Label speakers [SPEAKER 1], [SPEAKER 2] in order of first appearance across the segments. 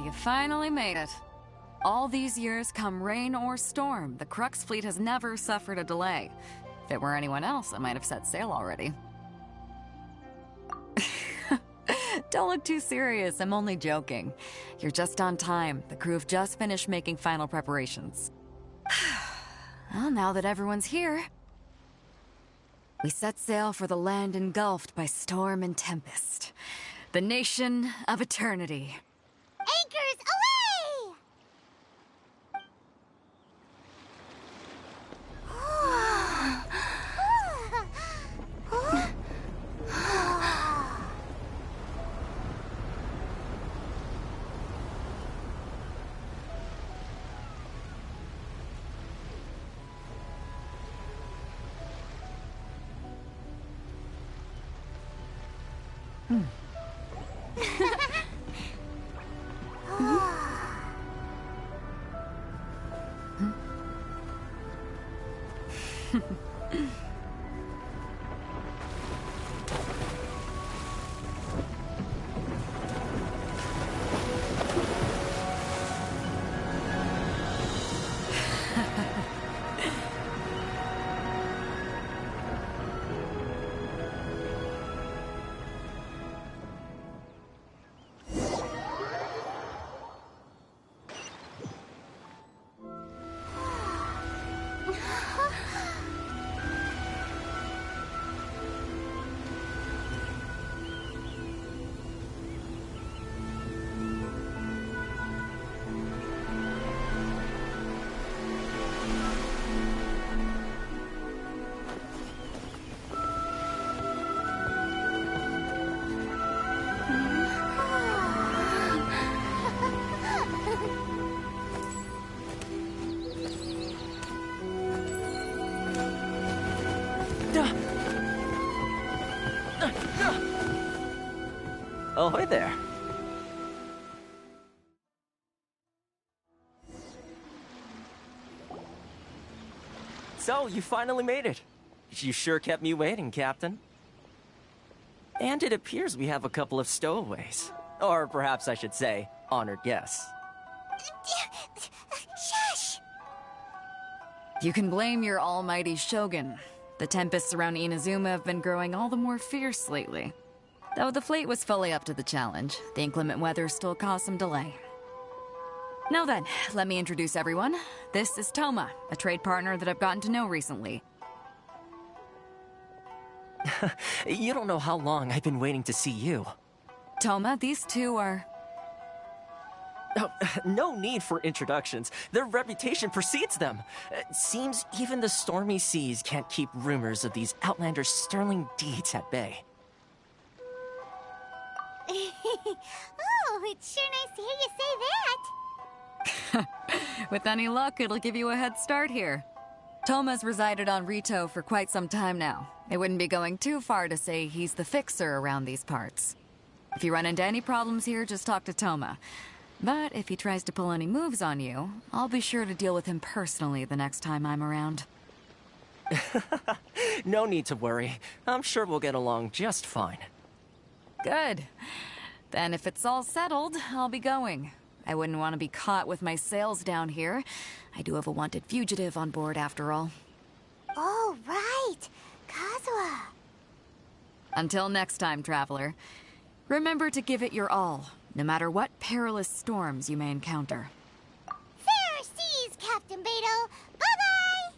[SPEAKER 1] you finally made it. All these years, come rain or storm, the Crux fleet has never suffered a delay. If it were anyone else, I might have set sail already. Don't look too serious, I'm only joking. You're just on time. The crew have just finished making final preparations. Well, now that everyone's here, we set sail for the land engulfed by storm and tempest. The nation of eternity.
[SPEAKER 2] Anchors away!
[SPEAKER 3] Ahoy there. So, you finally made it. You sure kept me waiting, Captain. And it appears we have a couple of stowaways. Or perhaps I should say, honored guests.
[SPEAKER 2] Shush!
[SPEAKER 1] You can blame your almighty Shogun. The tempests around Inazuma have been growing all the more fierce lately. Though the fleet was fully up to the challenge, the inclement weather still caused some delay. Now then, let me introduce everyone. This is Toma, a trade partner that I've gotten to know recently.
[SPEAKER 3] You don't know how long I've been waiting to see you.
[SPEAKER 1] Toma, these two are...
[SPEAKER 3] Oh, no need for introductions. Their reputation precedes them. Seems even the stormy seas can't keep rumors of these outlanders' sterling deeds at bay.
[SPEAKER 2] Oh, it's sure nice to hear you say that.
[SPEAKER 1] With any luck, it'll give you a head start here. Toma's resided on Rito for quite some time now. It wouldn't be going too far to say he's the fixer around these parts. If you run into any problems here, just talk to Toma. But if he tries to pull any moves on you, I'll be sure to deal with him personally the next time I'm around.
[SPEAKER 3] No need to worry. I'm sure we'll get along just fine.
[SPEAKER 1] Good. Then if it's all settled, I'll be going. I wouldn't want to be caught with my sails down here. I do have a wanted fugitive on board after all.
[SPEAKER 2] Oh, right. Kazuha.
[SPEAKER 1] Until next time, traveler. Remember to give it your all, no matter what perilous storms you may encounter.
[SPEAKER 2] Fair seas, Captain Beto. Bye-bye!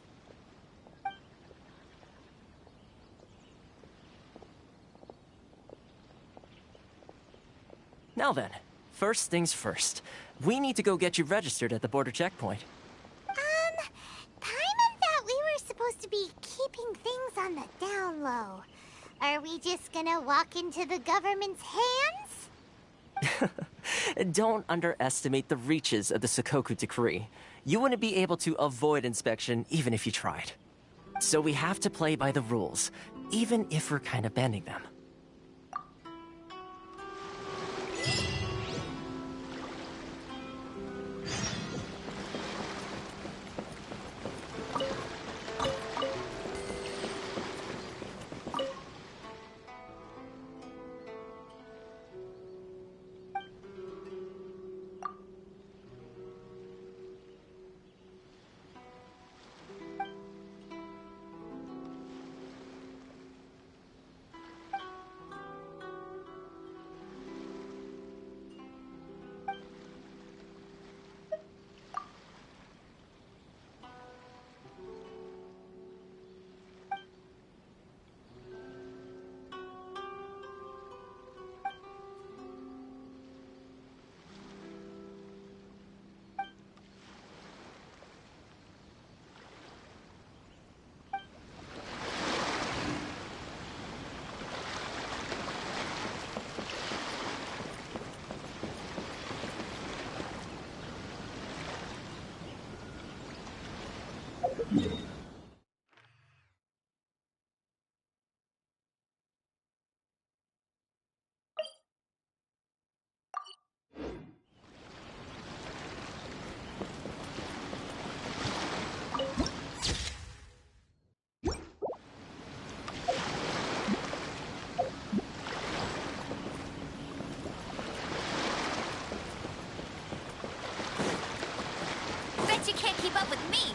[SPEAKER 3] Now then, first things first. We need to go get you registered at the border checkpoint.
[SPEAKER 2] Paimon thought we were supposed to be keeping things on the down low. Are we just gonna walk into the government's hands?
[SPEAKER 3] Don't underestimate the reaches of the Sakoku Decree. You wouldn't be able to avoid inspection even if you tried. So we have to play by the rules, even if we're kind of bending them.
[SPEAKER 2] Bet you can't keep up with me!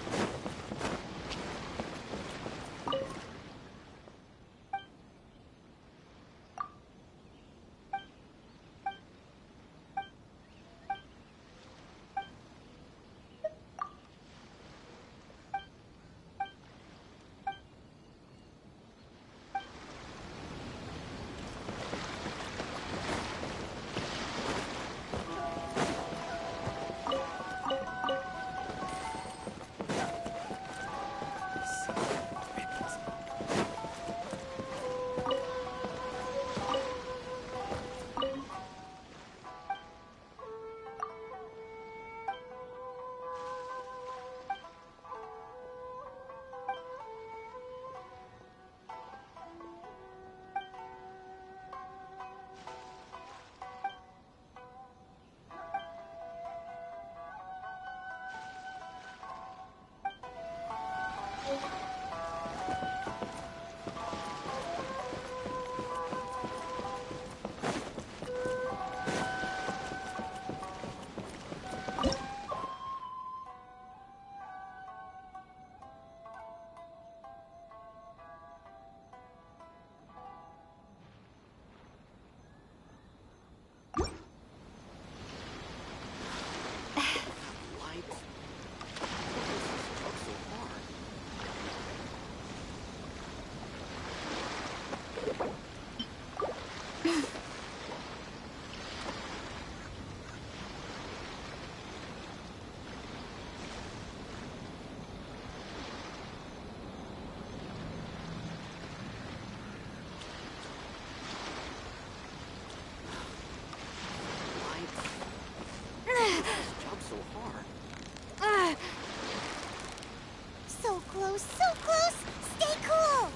[SPEAKER 2] So close, so close! Stay cool!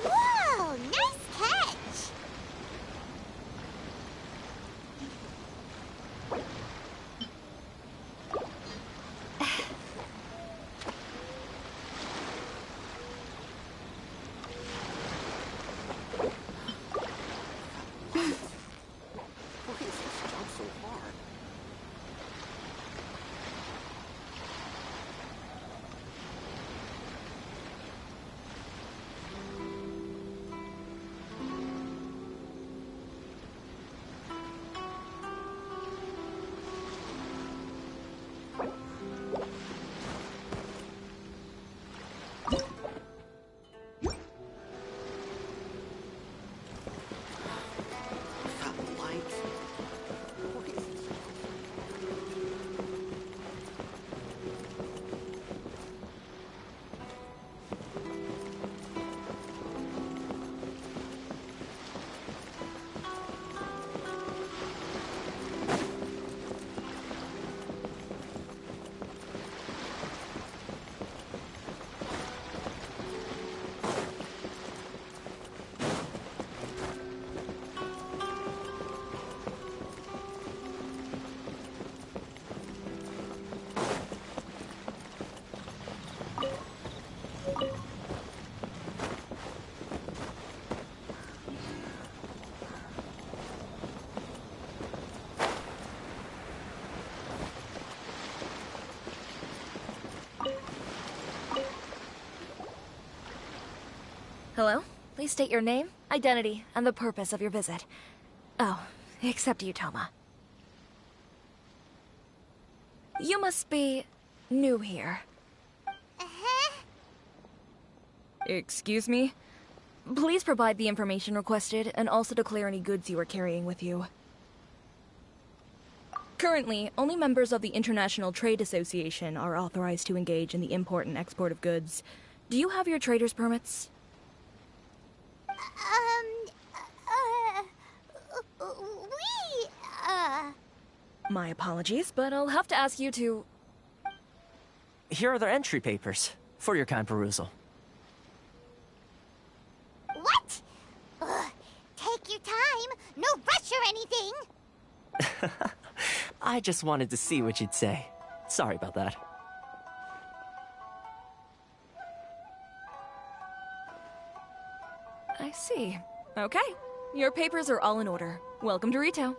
[SPEAKER 2] Whoa! Nice catch!
[SPEAKER 4] Hello? Please state your name, identity, and the purpose of your visit. Oh, except you, Toma. You must be new here.
[SPEAKER 2] Uh-huh.
[SPEAKER 4] Excuse me? Please provide the information requested and also declare any goods you are carrying with you. Currently, only members of the International Trade Association are authorized to engage in the import and export of goods. Do you have your trader's permits? My apologies, but I'll have to ask you to...
[SPEAKER 3] Here are their entry papers, for your kind perusal.
[SPEAKER 2] What? Take your time. No rush or anything.
[SPEAKER 3] I just wanted to see what you'd say. Sorry about that.
[SPEAKER 4] I see. Okay. Your papers are all in order. Welcome to Rito.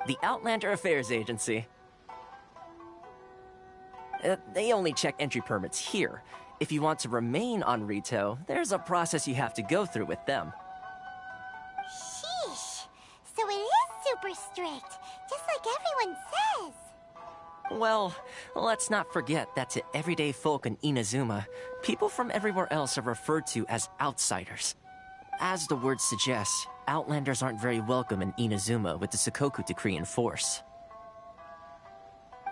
[SPEAKER 3] The Outlander Affairs Agency. They only check entry permits here. If you want to remain on Rito, there's a process you have to go through with them.
[SPEAKER 2] Sheesh. So it is super strict, just like everyone says.
[SPEAKER 3] Well, let's not forget that to everyday folk in Inazuma, people from everywhere else are referred to as outsiders. As the word suggests, Outlanders aren't very welcome in Inazuma with the Sakoku Decree in force.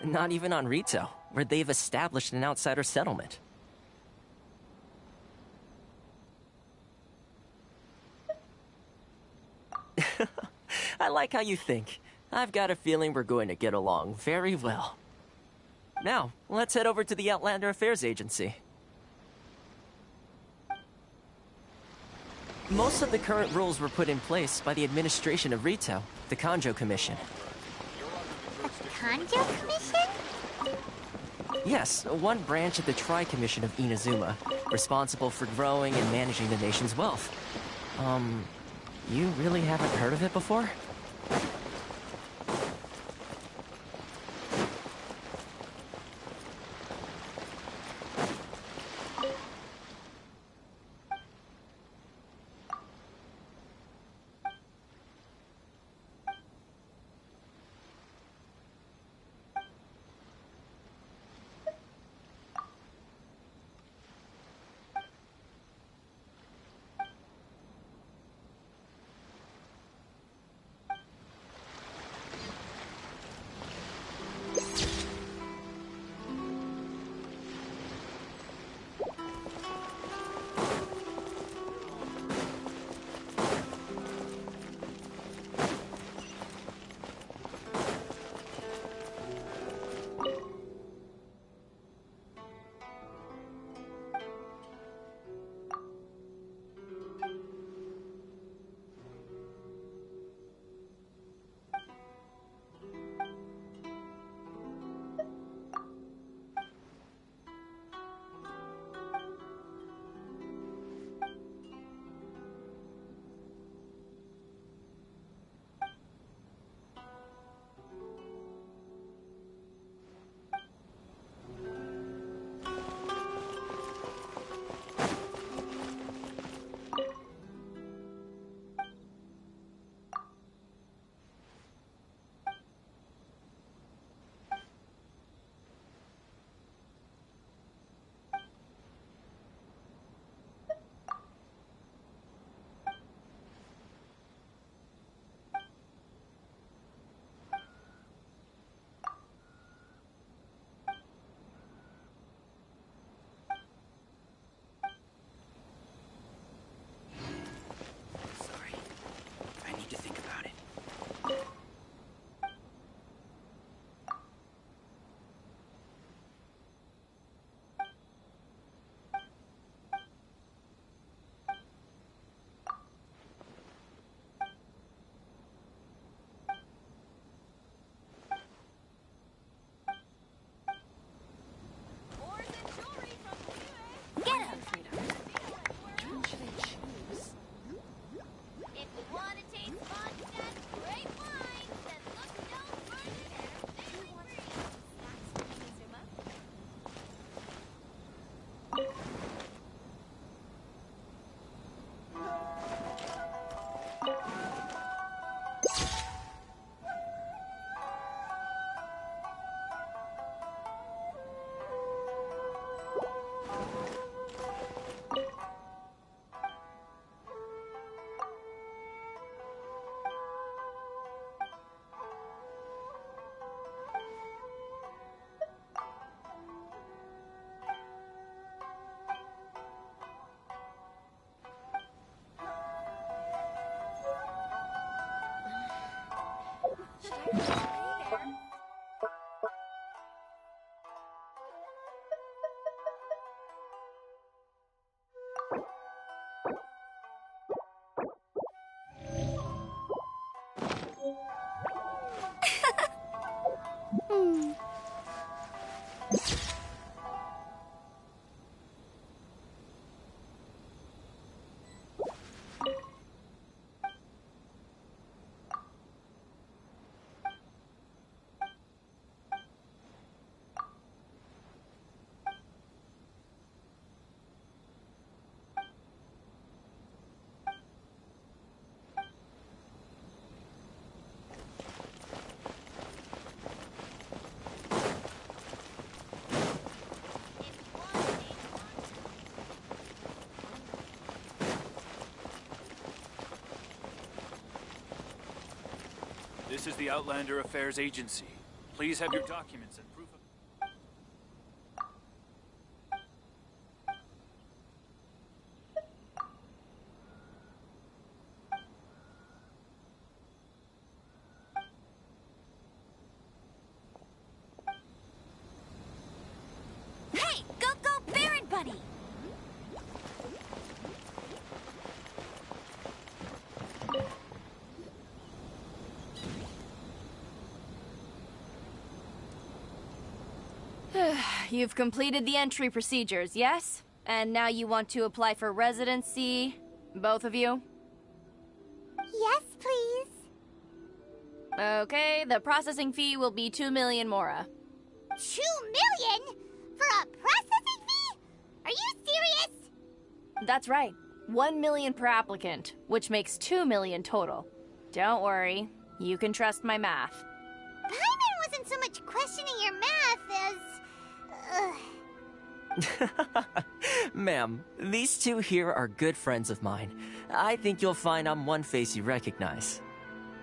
[SPEAKER 3] Not even on Rito, where they've established an outsider settlement. I like how you think. I've got a feeling we're going to get along very well. Now, let's head over to the Outlander Affairs Agency. Most of the current rules were put in place by the administration of Rito, the Kanjo Commission.
[SPEAKER 2] The Kanjo Commission?
[SPEAKER 3] Yes, one branch of the Tri-Commission of Inazuma, responsible for growing and managing the nation's wealth. You really haven't heard of it before?
[SPEAKER 5] This is the Outlander Affairs Agency. Please have your documents and proof of...
[SPEAKER 2] Hey, go Baron Bunny!
[SPEAKER 6] You've completed the entry procedures, yes? And now you want to apply for residency? Both of you?
[SPEAKER 2] Yes, please.
[SPEAKER 6] Okay, the processing fee will be 2 million mora.
[SPEAKER 2] 2 million? For a processing fee? Are you serious?
[SPEAKER 6] That's right. 1 million per applicant, which makes 2 million total. Don't worry, you can trust my math.
[SPEAKER 2] Paimon wasn't so much questioning your math as...
[SPEAKER 3] Ma'am, these two here are good friends of mine. I think you'll find I'm one face you recognize.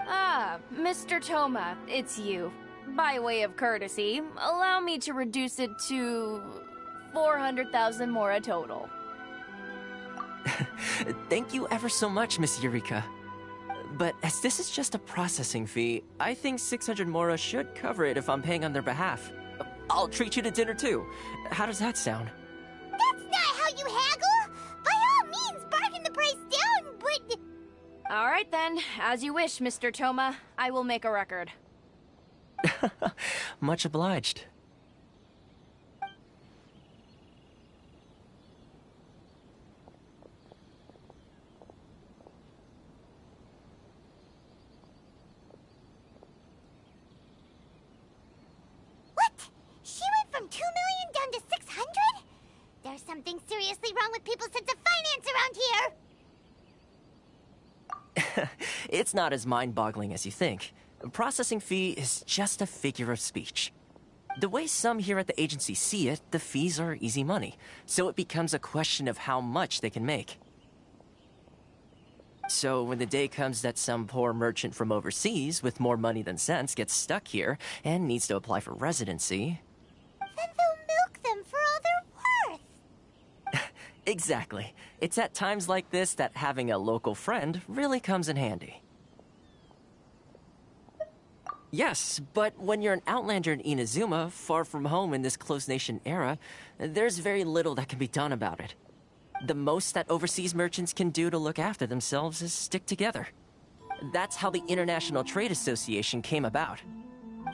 [SPEAKER 6] Ah, Mr. Toma, it's you. By way of courtesy, allow me to reduce it to 400,000 mora total.
[SPEAKER 3] Thank you ever so much, Miss Eureka. But as this is just a processing fee, I think 600 mora should cover it if I'm paying on their behalf. I'll treat you to dinner too. How does that sound?
[SPEAKER 2] That's not how you haggle! By all means, bargain the price down, but...
[SPEAKER 6] All right then, as you wish, Mr. Toma. I will make a record.
[SPEAKER 3] Much obliged.
[SPEAKER 2] What? She went from 2 million down to 600? There's something seriously wrong with people's sense of finance around here!
[SPEAKER 3] It's not as mind-boggling as you think. A processing fee is just a figure of speech. The way some here at the agency see it, the fees are easy money, so it becomes a question of how much they can make. So when the day comes that some poor merchant from overseas with more money than sense gets stuck here and needs to apply for residency...
[SPEAKER 2] Then they'll milk them for all they're worth!
[SPEAKER 3] Exactly. It's at times like this that having a local friend really comes in handy. Yes, but when you're an outlander in Inazuma, far from home in this closed nation era, there's very little that can be done about it. The most that overseas merchants can do to look after themselves is stick together. That's how the International Trade Association came about.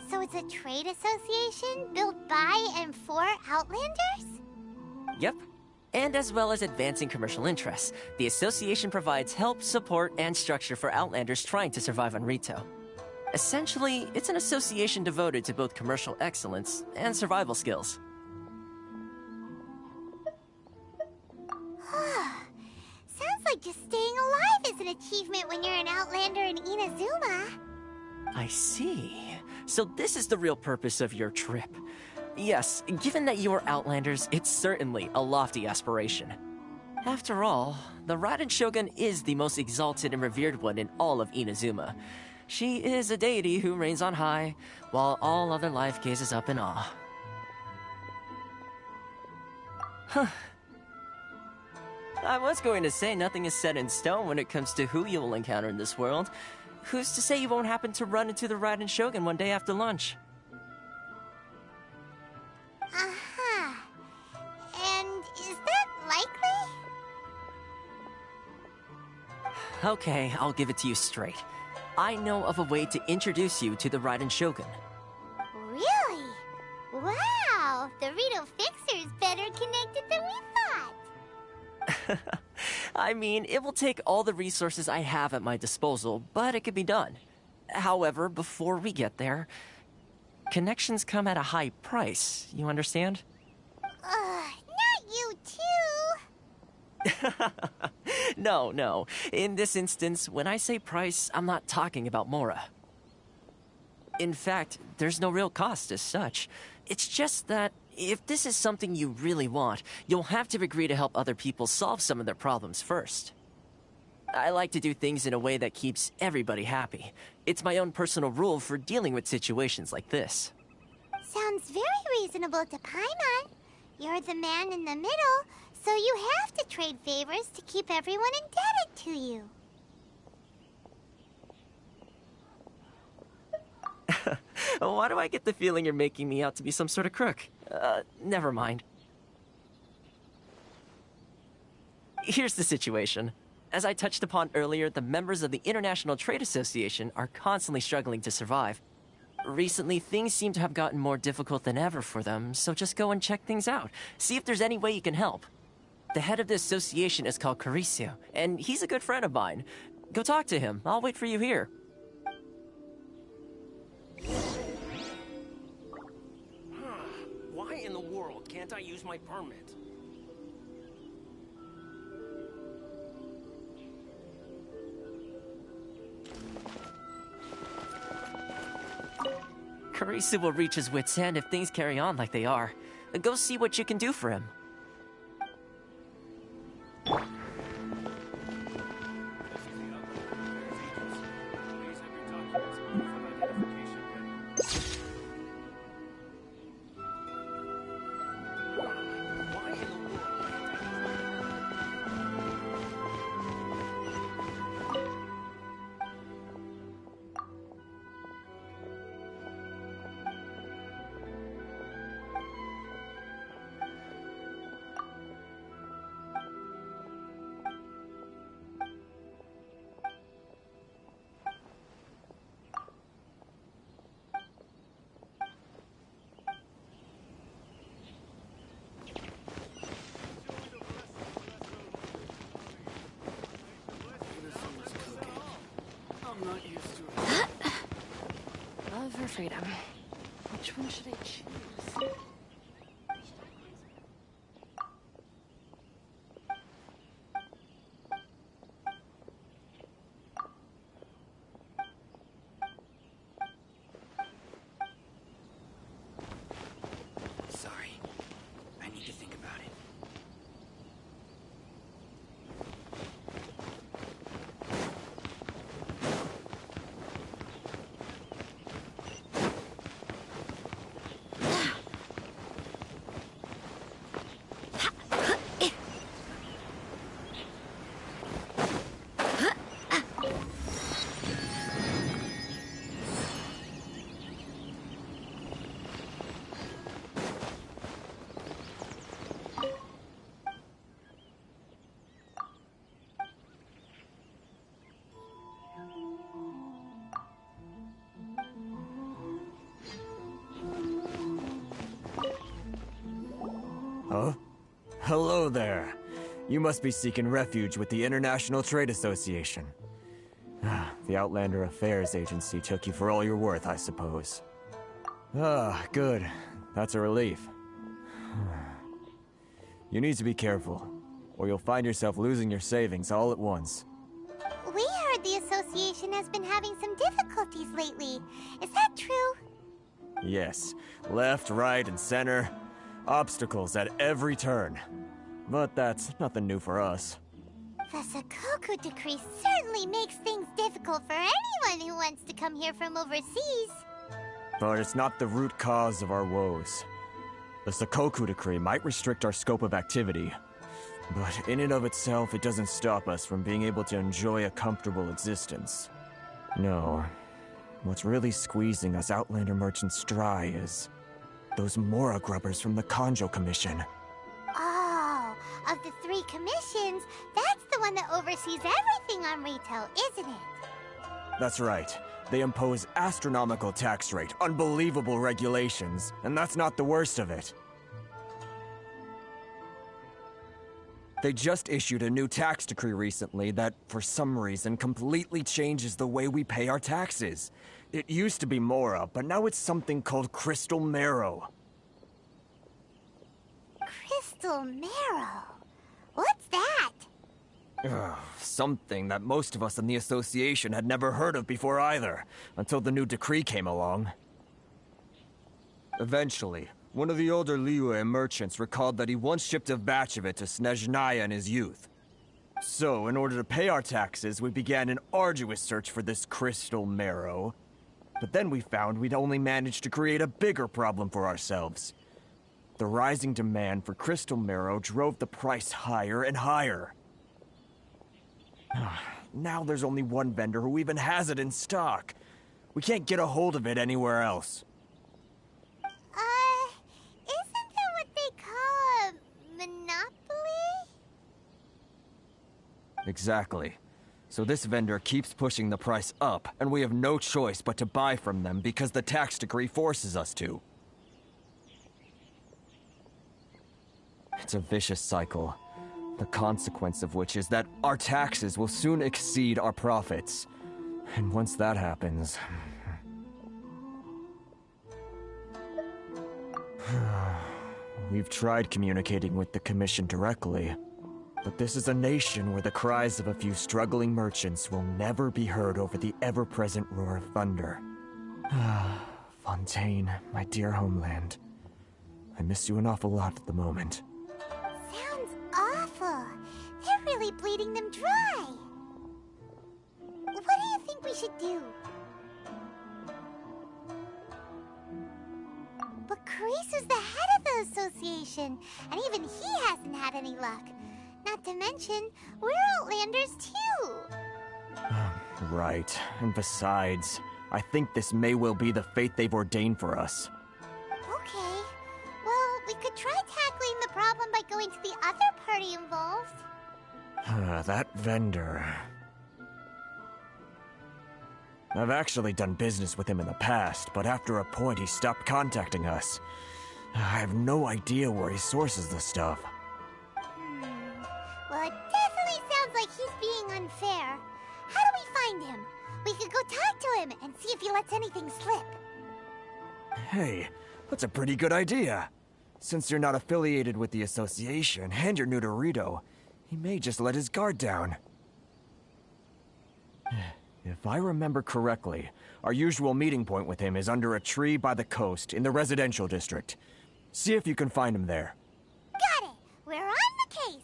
[SPEAKER 2] So it's a trade association built by and for Outlanders?
[SPEAKER 3] Yep. And as well as advancing commercial interests, the association provides help, support, and structure for Outlanders trying to survive on Rito. Essentially, it's an association devoted to both commercial excellence and survival skills.
[SPEAKER 2] Sounds like just staying alive is an achievement when you're an Outlander in Inazuma.
[SPEAKER 3] I see. So this is the real purpose of your trip. Yes, given that you are Outlanders, it's certainly a lofty aspiration. After all, the Raiden Shogun is the most exalted and revered one in all of Inazuma. She is a deity who reigns on high, while all other life gazes up in awe. Huh. I was going to say nothing is set in stone when it comes to who you will encounter in this world. Who's to say you won't happen to run into the Raiden Shogun one day after lunch?
[SPEAKER 2] Uh-huh. And is that likely?
[SPEAKER 3] Okay, I'll give it to you straight. I know of a way to introduce you to the Raiden Shogun.
[SPEAKER 2] Really? Wow! The Rito Fixer's better connected than we thought!
[SPEAKER 3] I mean, it will take all the resources I have at my disposal, but it can be done. However, before we get there, connections come at a high price, you understand?
[SPEAKER 2] Not you too!
[SPEAKER 3] No. In this instance, when I say price, I'm not talking about Mora. In fact, there's no real cost as such. It's just that if this is something you really want, you'll have to agree to help other people solve some of their problems first. I like to do things in a way that keeps everybody happy. It's my own personal rule for dealing with situations like this.
[SPEAKER 2] Sounds very reasonable to Paimon. You're the man in the middle, so you have to trade favors to keep everyone indebted to you.
[SPEAKER 3] Why do I get the feeling you're making me out to be some sort of crook? Never mind. Here's the situation. As I touched upon earlier, the members of the International Trade Association are constantly struggling to survive. Recently, things seem to have gotten more difficult than ever for them, so just go and check things out. See if there's any way you can help. The head of the association is called Caricio, and he's a good friend of mine. Go talk to him. I'll wait for you here.
[SPEAKER 7] Why in the world can't I use my permit?
[SPEAKER 3] Caricio will reach his wits' end if things carry on like they are. Go see what you can do for him.
[SPEAKER 6] Love or freedom? Which one should I choose?
[SPEAKER 7] Sorry. I need to think about it.
[SPEAKER 8] Huh? Hello there. You must be seeking refuge with the International Trade Association. The Outlander Affairs Agency took you for all you're worth, I suppose. Good. That's a relief. You need to be careful, or you'll find yourself losing your savings all at once.
[SPEAKER 2] We heard the association has been having some difficulties lately. Is that true?
[SPEAKER 8] Yes. Left, right, and center. Obstacles at every turn. But that's nothing new for us.
[SPEAKER 2] The Sakoku decree certainly makes things difficult for anyone who wants to come here from overseas.
[SPEAKER 8] But it's not the root cause of our woes. The Sakoku decree might restrict our scope of activity, but in and of itself, it doesn't stop us from being able to enjoy a comfortable existence. No. What's really squeezing us Outlander merchants dry is those Mora grubbers from the Kanjo Commission.
[SPEAKER 2] Oh, of the 3 commissions, that's the one that oversees everything on retail, isn't it?
[SPEAKER 8] That's right. They impose astronomical tax rate, unbelievable regulations, and that's not the worst of it. They just issued a new tax decree recently that, for some reason, completely changes the way we pay our taxes. It used to be Mora, but now it's something called Crystal Marrow.
[SPEAKER 2] Crystal Marrow? What's that?
[SPEAKER 8] Something that most of us in the association had never heard of before either, until the new decree came along. Eventually, one of the older Liyue merchants recalled that he once shipped a batch of it to Snezhnaya in his youth. So, in order to pay our taxes, we began an arduous search for this crystal marrow. But then we found we'd only managed to create a bigger problem for ourselves. The rising demand for crystal marrow drove the price higher and higher. Now there's only one vendor who even has it in stock. We can't get a hold of it anywhere else.
[SPEAKER 2] Isn't that what they call a monopoly?
[SPEAKER 8] Exactly. So this vendor keeps pushing the price up, and we have no choice but to buy from them because the tax decree forces us to. It's a vicious cycle, the consequence of which is that our taxes will soon exceed our profits. And once that happens... We've tried communicating with the Commission directly, but this is a nation where the cries of a few struggling merchants will never be heard over the ever-present roar of thunder. Fontaine, my dear homeland. I miss you an awful lot at the moment.
[SPEAKER 2] Sounds awful. They're really bleeding them dry. What do you think we should do? But Carice is the head of the association, and even he hasn't had any luck. Not to mention, we're Outlanders too.
[SPEAKER 8] Right. And besides, I think this may well be the fate they've ordained for us.
[SPEAKER 2] Okay. Well, we could try tackling the problem by going to the other party involved.
[SPEAKER 8] That vendor... I've actually done business with him in the past, but after a point he stopped contacting us. I have no idea where he sources the stuff.
[SPEAKER 2] Well, it definitely sounds like he's being unfair. How do we find him? We could go talk to him and see if he lets anything slip.
[SPEAKER 8] Hey, that's a pretty good idea. Since you're not affiliated with the association and you're new to Rito, he may just let his guard down. If I remember correctly, our usual meeting point with him is under a tree by the coast in the residential district. See if you can find him there.
[SPEAKER 2] Got it! We're on the case!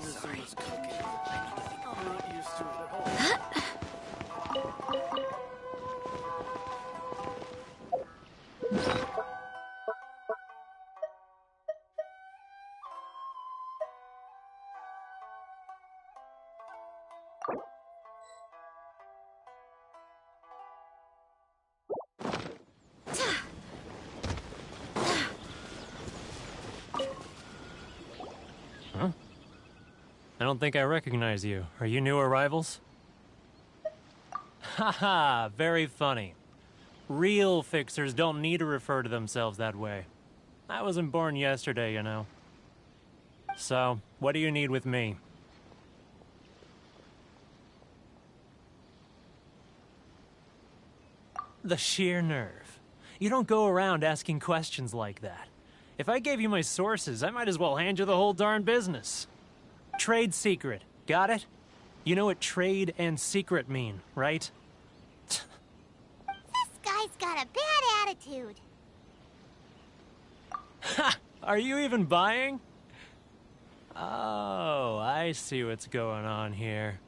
[SPEAKER 5] Inazuma's cooking. I'm not used to it at all.
[SPEAKER 9] I don't think I recognize you. Are you new arrivals? Haha, very funny. Real fixers don't need to refer to themselves that way. I wasn't born yesterday, you know. So, what do you need with me? The sheer nerve. You don't go around asking questions like that. If I gave you my sources, I might as well hand you the whole darn business. Trade secret. Got it? You know what trade and secret mean, right?
[SPEAKER 2] This guy's got a bad attitude.
[SPEAKER 9] Ha! Are you even buying? Oh, I see what's going on here.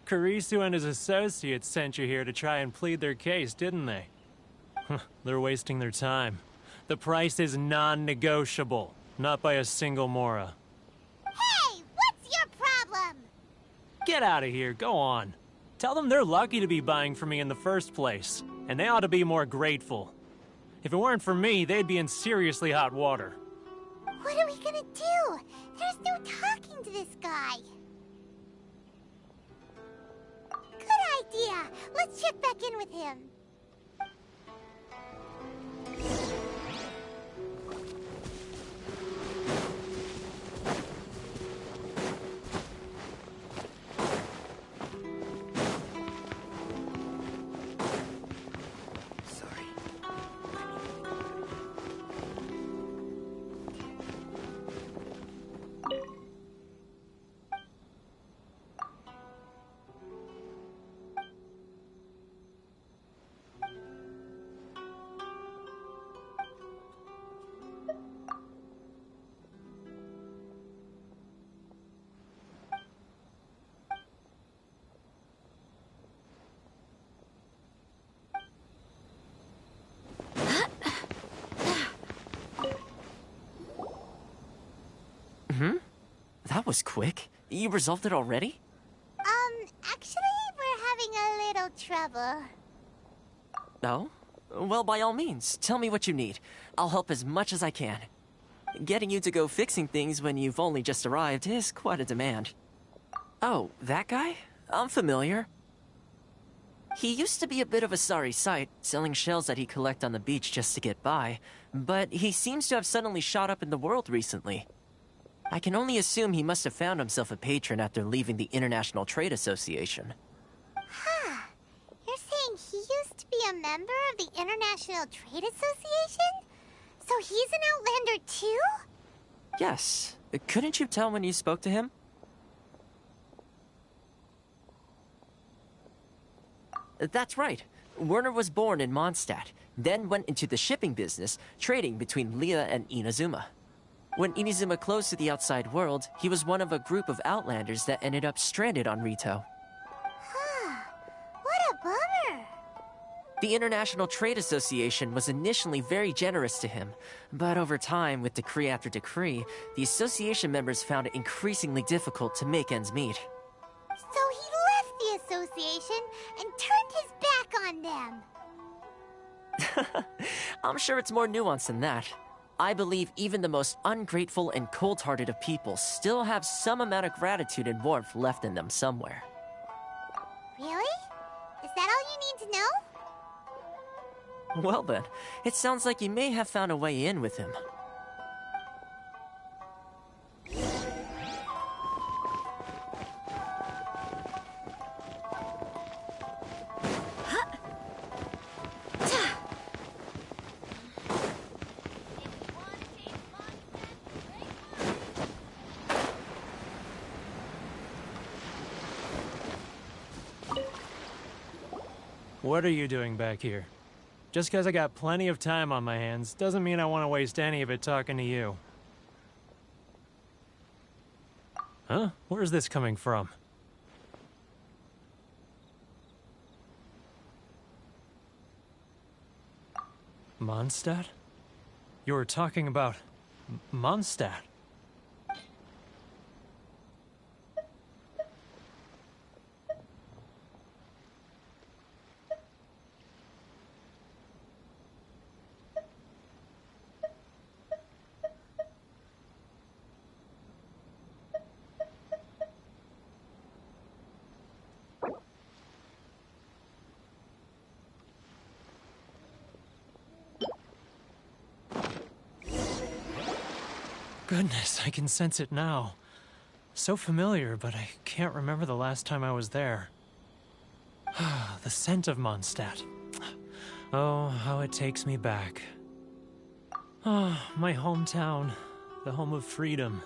[SPEAKER 9] Karisu and his associates sent you here to try and plead their case, didn't they? They're wasting their time. The price is non-negotiable, not by a single Mora.
[SPEAKER 2] Hey, what's your problem?
[SPEAKER 9] Get out of here, go on. Tell them they're lucky to be buying from me in the first place, and they ought to be more grateful. If it weren't for me, they'd be in seriously hot water.
[SPEAKER 2] What are we gonna do? There's no talking to this guy. Good idea. Let's check back in with him.
[SPEAKER 3] That was quick. You resolved it already?
[SPEAKER 2] Actually, we're having a little trouble.
[SPEAKER 3] Oh? Well, by all means, tell me what you need. I'll help as much as I can. Getting you to go fixing things when you've only just arrived is quite a demand. Oh, that guy? I'm familiar. He used to be a bit of a sorry sight, selling shells that he collect on the beach just to get by, but he seems to have suddenly shot up in the world recently. I can only assume he must have found himself a patron after leaving the International Trade Association.
[SPEAKER 2] Huh. You're saying he used to be a member of the International Trade Association? So he's an Outlander too?
[SPEAKER 3] Yes. Couldn't you tell when you spoke to him? That's right. Werner was born in Mondstadt, then went into the shipping business, trading between Leah and Inazuma. When Inazuma closed to the outside world, he was one of a group of Outlanders that ended up stranded on Rito.
[SPEAKER 2] Huh. What a bummer.
[SPEAKER 3] The International Trade Association was initially very generous to him, but over time, with decree after decree, the association members found it increasingly difficult to make ends meet.
[SPEAKER 2] So he left the association and turned his back on them.
[SPEAKER 3] I'm sure it's more nuanced than that. I believe even the most ungrateful and cold-hearted of people still have some amount of gratitude and warmth left in them somewhere.
[SPEAKER 2] Really? Is that all you need to know?
[SPEAKER 3] Well then, it sounds like you may have found a way in with him.
[SPEAKER 9] What are you doing back here? Just because I got plenty of time on my hands doesn't mean I want to waste any of it talking to you. Huh? Where's this coming from? Mondstadt? You were talking about Mondstadt. Goodness, I can sense it now. So familiar, but I can't remember the last time I was there. The scent of Mondstadt. Oh, how it takes me back. Oh, my hometown, the home of freedom.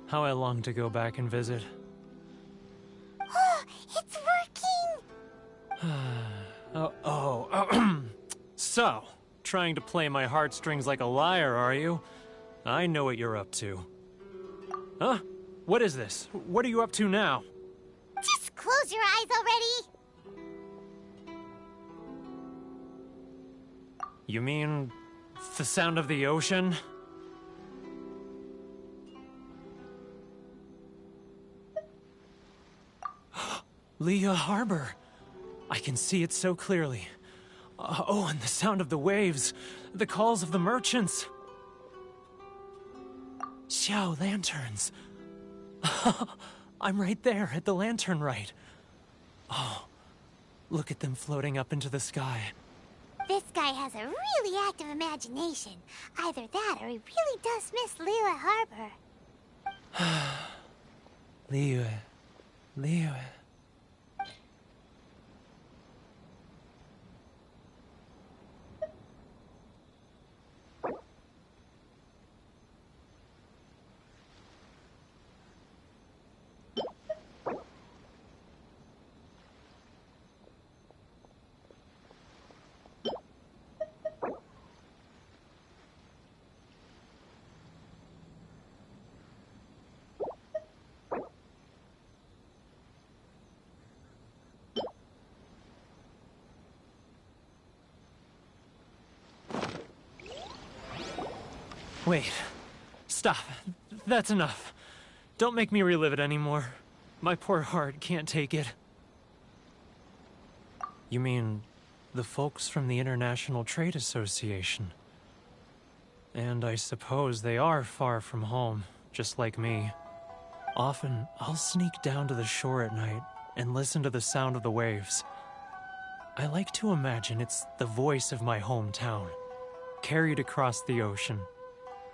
[SPEAKER 9] How I long to go back and visit.
[SPEAKER 2] Oh, it's working!
[SPEAKER 9] So, trying to play my heartstrings like a liar, are you? I know what you're up to. Huh? What is this? What are you up to now?
[SPEAKER 2] Just close your eyes already!
[SPEAKER 9] You mean the sound of the ocean? Leah Harbor. I can see it so clearly. Oh, and the sound of the waves. The calls of the merchants. Xiao lanterns. I'm right there at the lantern right. Oh, look at them floating up into the sky.
[SPEAKER 2] This guy has a really active imagination. Either that or he really does miss Liyue Harbor.
[SPEAKER 9] Liyue. Wait. Stop. That's enough. Don't make me relive it anymore. My poor heart can't take it. You mean the folks from the International Trade Association? And I suppose they are far from home, just like me. Often, I'll sneak down to the shore at night and listen to the sound of the waves. I like to imagine it's the voice of my hometown, carried across the ocean.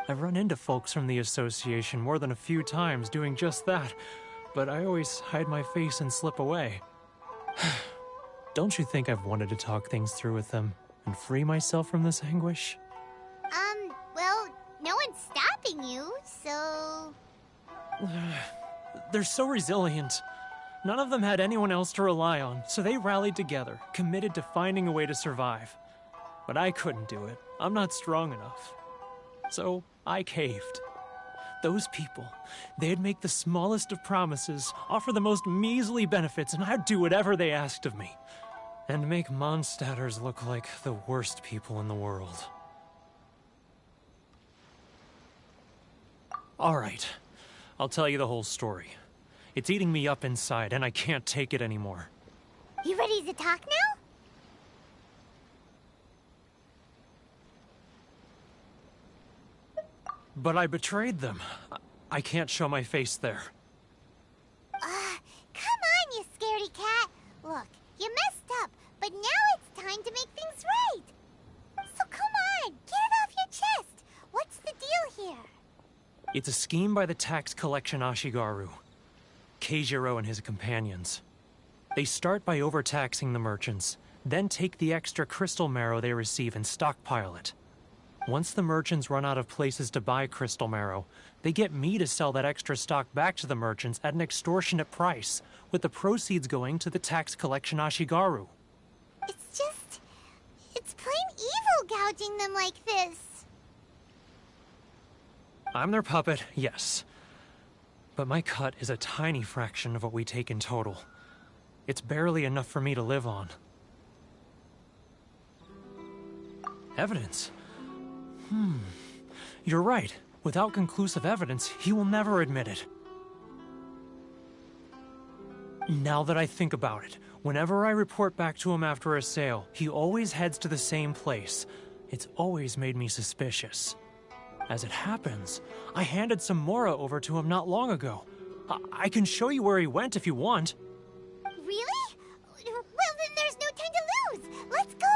[SPEAKER 9] I've run into folks from the association more than a few times doing just that, but I always hide my face and slip away. Don't you think I've wanted to talk things through with them and free myself from this anguish?
[SPEAKER 2] Well, no one's stopping you, so...
[SPEAKER 9] They're so resilient. None of them had anyone else to rely on, so they rallied together, committed to finding a way to survive. But I couldn't do it. I'm not strong enough. So I caved. Those people, they'd make the smallest of promises, offer the most measly benefits, and I'd do whatever they asked of me. And make Mondstadters look like the worst people in the world. All right, I'll tell you the whole story. It's eating me up inside, and I can't take it anymore.
[SPEAKER 2] You ready to talk now?
[SPEAKER 9] But I betrayed them. I can't show my face there.
[SPEAKER 2] Come on, you scaredy cat. Look, you messed up, but now it's time to make things right. So come on, get it off your chest. What's the deal here?
[SPEAKER 9] It's a scheme by the tax collection Ashigaru, Keijiro and his companions. They start by overtaxing the merchants, then take the extra crystal marrow they receive and stockpile it. Once the merchants run out of places to buy crystal marrow, they get me to sell that extra stock back to the merchants at an extortionate price, with the proceeds going to the tax collection Ashigaru.
[SPEAKER 2] It's plain evil gouging them like this.
[SPEAKER 9] I'm their puppet, yes. But my cut is a tiny fraction of what we take in total. It's barely enough for me to live on. Evidence? You're right. Without conclusive evidence, he will never admit it. Now that I think about it, whenever I report back to him after a sale, he always heads to the same place. It's always made me suspicious. As it happens, I handed some Mora over to him not long ago. I can show you where he went if you want.
[SPEAKER 2] Really? Well, then there's no time to lose. Let's go.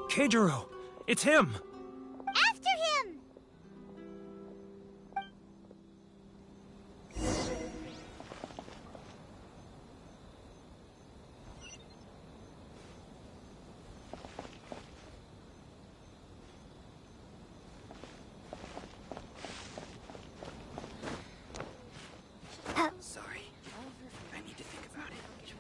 [SPEAKER 9] Keijiro! It's him!
[SPEAKER 2] After him!
[SPEAKER 5] Sorry. I need to think about it.
[SPEAKER 2] He's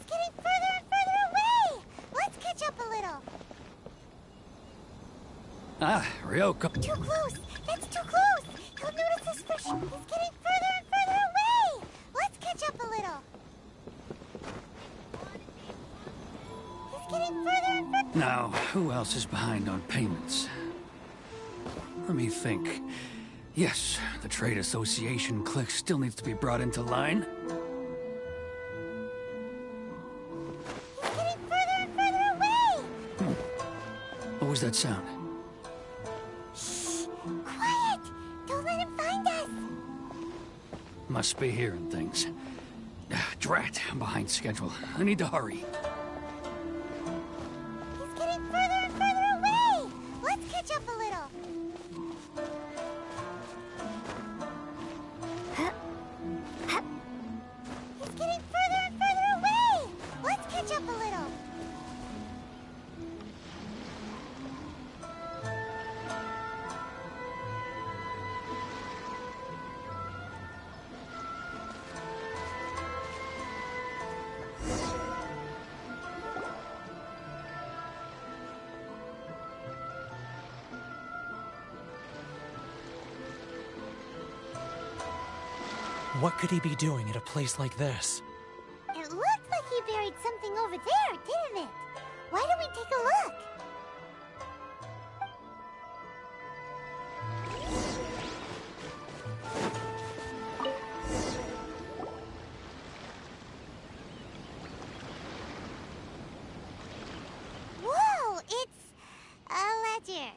[SPEAKER 2] getting further and further away! Let's catch up a little.
[SPEAKER 10] Ah, Ryoko.
[SPEAKER 2] Too close! That's too close! He'll notice us for sure. He's getting further and further away!
[SPEAKER 10] Now, who else is behind on payments? Let me think. Yes, the Trade Association clique still needs to be brought into line.
[SPEAKER 2] He's getting further and further away!
[SPEAKER 10] What was that sound?
[SPEAKER 2] Shh! Quiet! Don't let him find us!
[SPEAKER 10] Must be hearing things. Drat, I'm behind schedule. I need to hurry.
[SPEAKER 2] He's getting further and further away! Let's catch up a little. He's getting further and further away! Let's catch up a little.
[SPEAKER 9] What could he be doing at a place like this?
[SPEAKER 2] It looked like he buried something over there, didn't it? Why don't we take a look? Whoa, it's a ledger.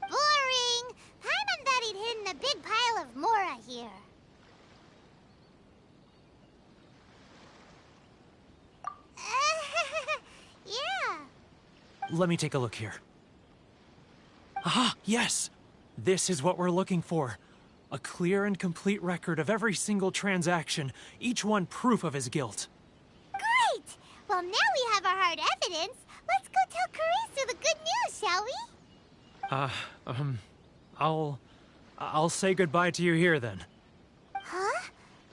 [SPEAKER 2] Boring! Paimon thought he'd hidden a big pile of Mora here. Yeah.
[SPEAKER 9] Let me take a look here. Aha, yes! This is what we're looking for. A clear and complete record of every single transaction, each one proof of his guilt.
[SPEAKER 2] Great! Well, now we have our hard evidence. Let's go tell Karisu the good news, shall we?
[SPEAKER 9] I'll say goodbye to you here then.
[SPEAKER 2] Huh?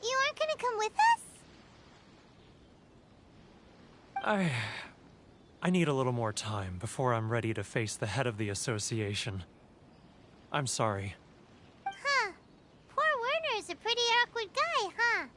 [SPEAKER 2] You aren't gonna come with us?
[SPEAKER 9] I need a little more time before I'm ready to face the head of the association. I'm sorry.
[SPEAKER 2] Huh. Poor Werner's a pretty awkward guy, huh?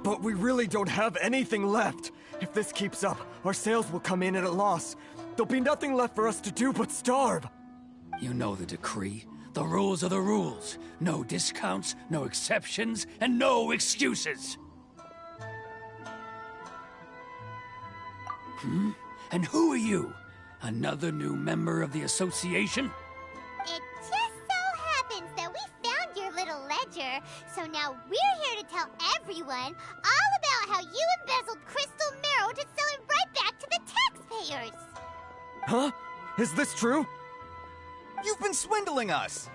[SPEAKER 8] But we really don't have anything left. If this keeps up, our sales will come in at a loss. There'll be nothing left for us to do but starve.
[SPEAKER 10] You know the decree. The rules are the rules. No discounts, no exceptions, and no excuses. And who are you? Another new member of the association?
[SPEAKER 2] It just so happens that we found your little ledger, so now we're here to tell everyone all about how you embezzled crystal marrow to sell it right back to the taxpayers.
[SPEAKER 8] Huh? Is this true?
[SPEAKER 11] You've been swindling us!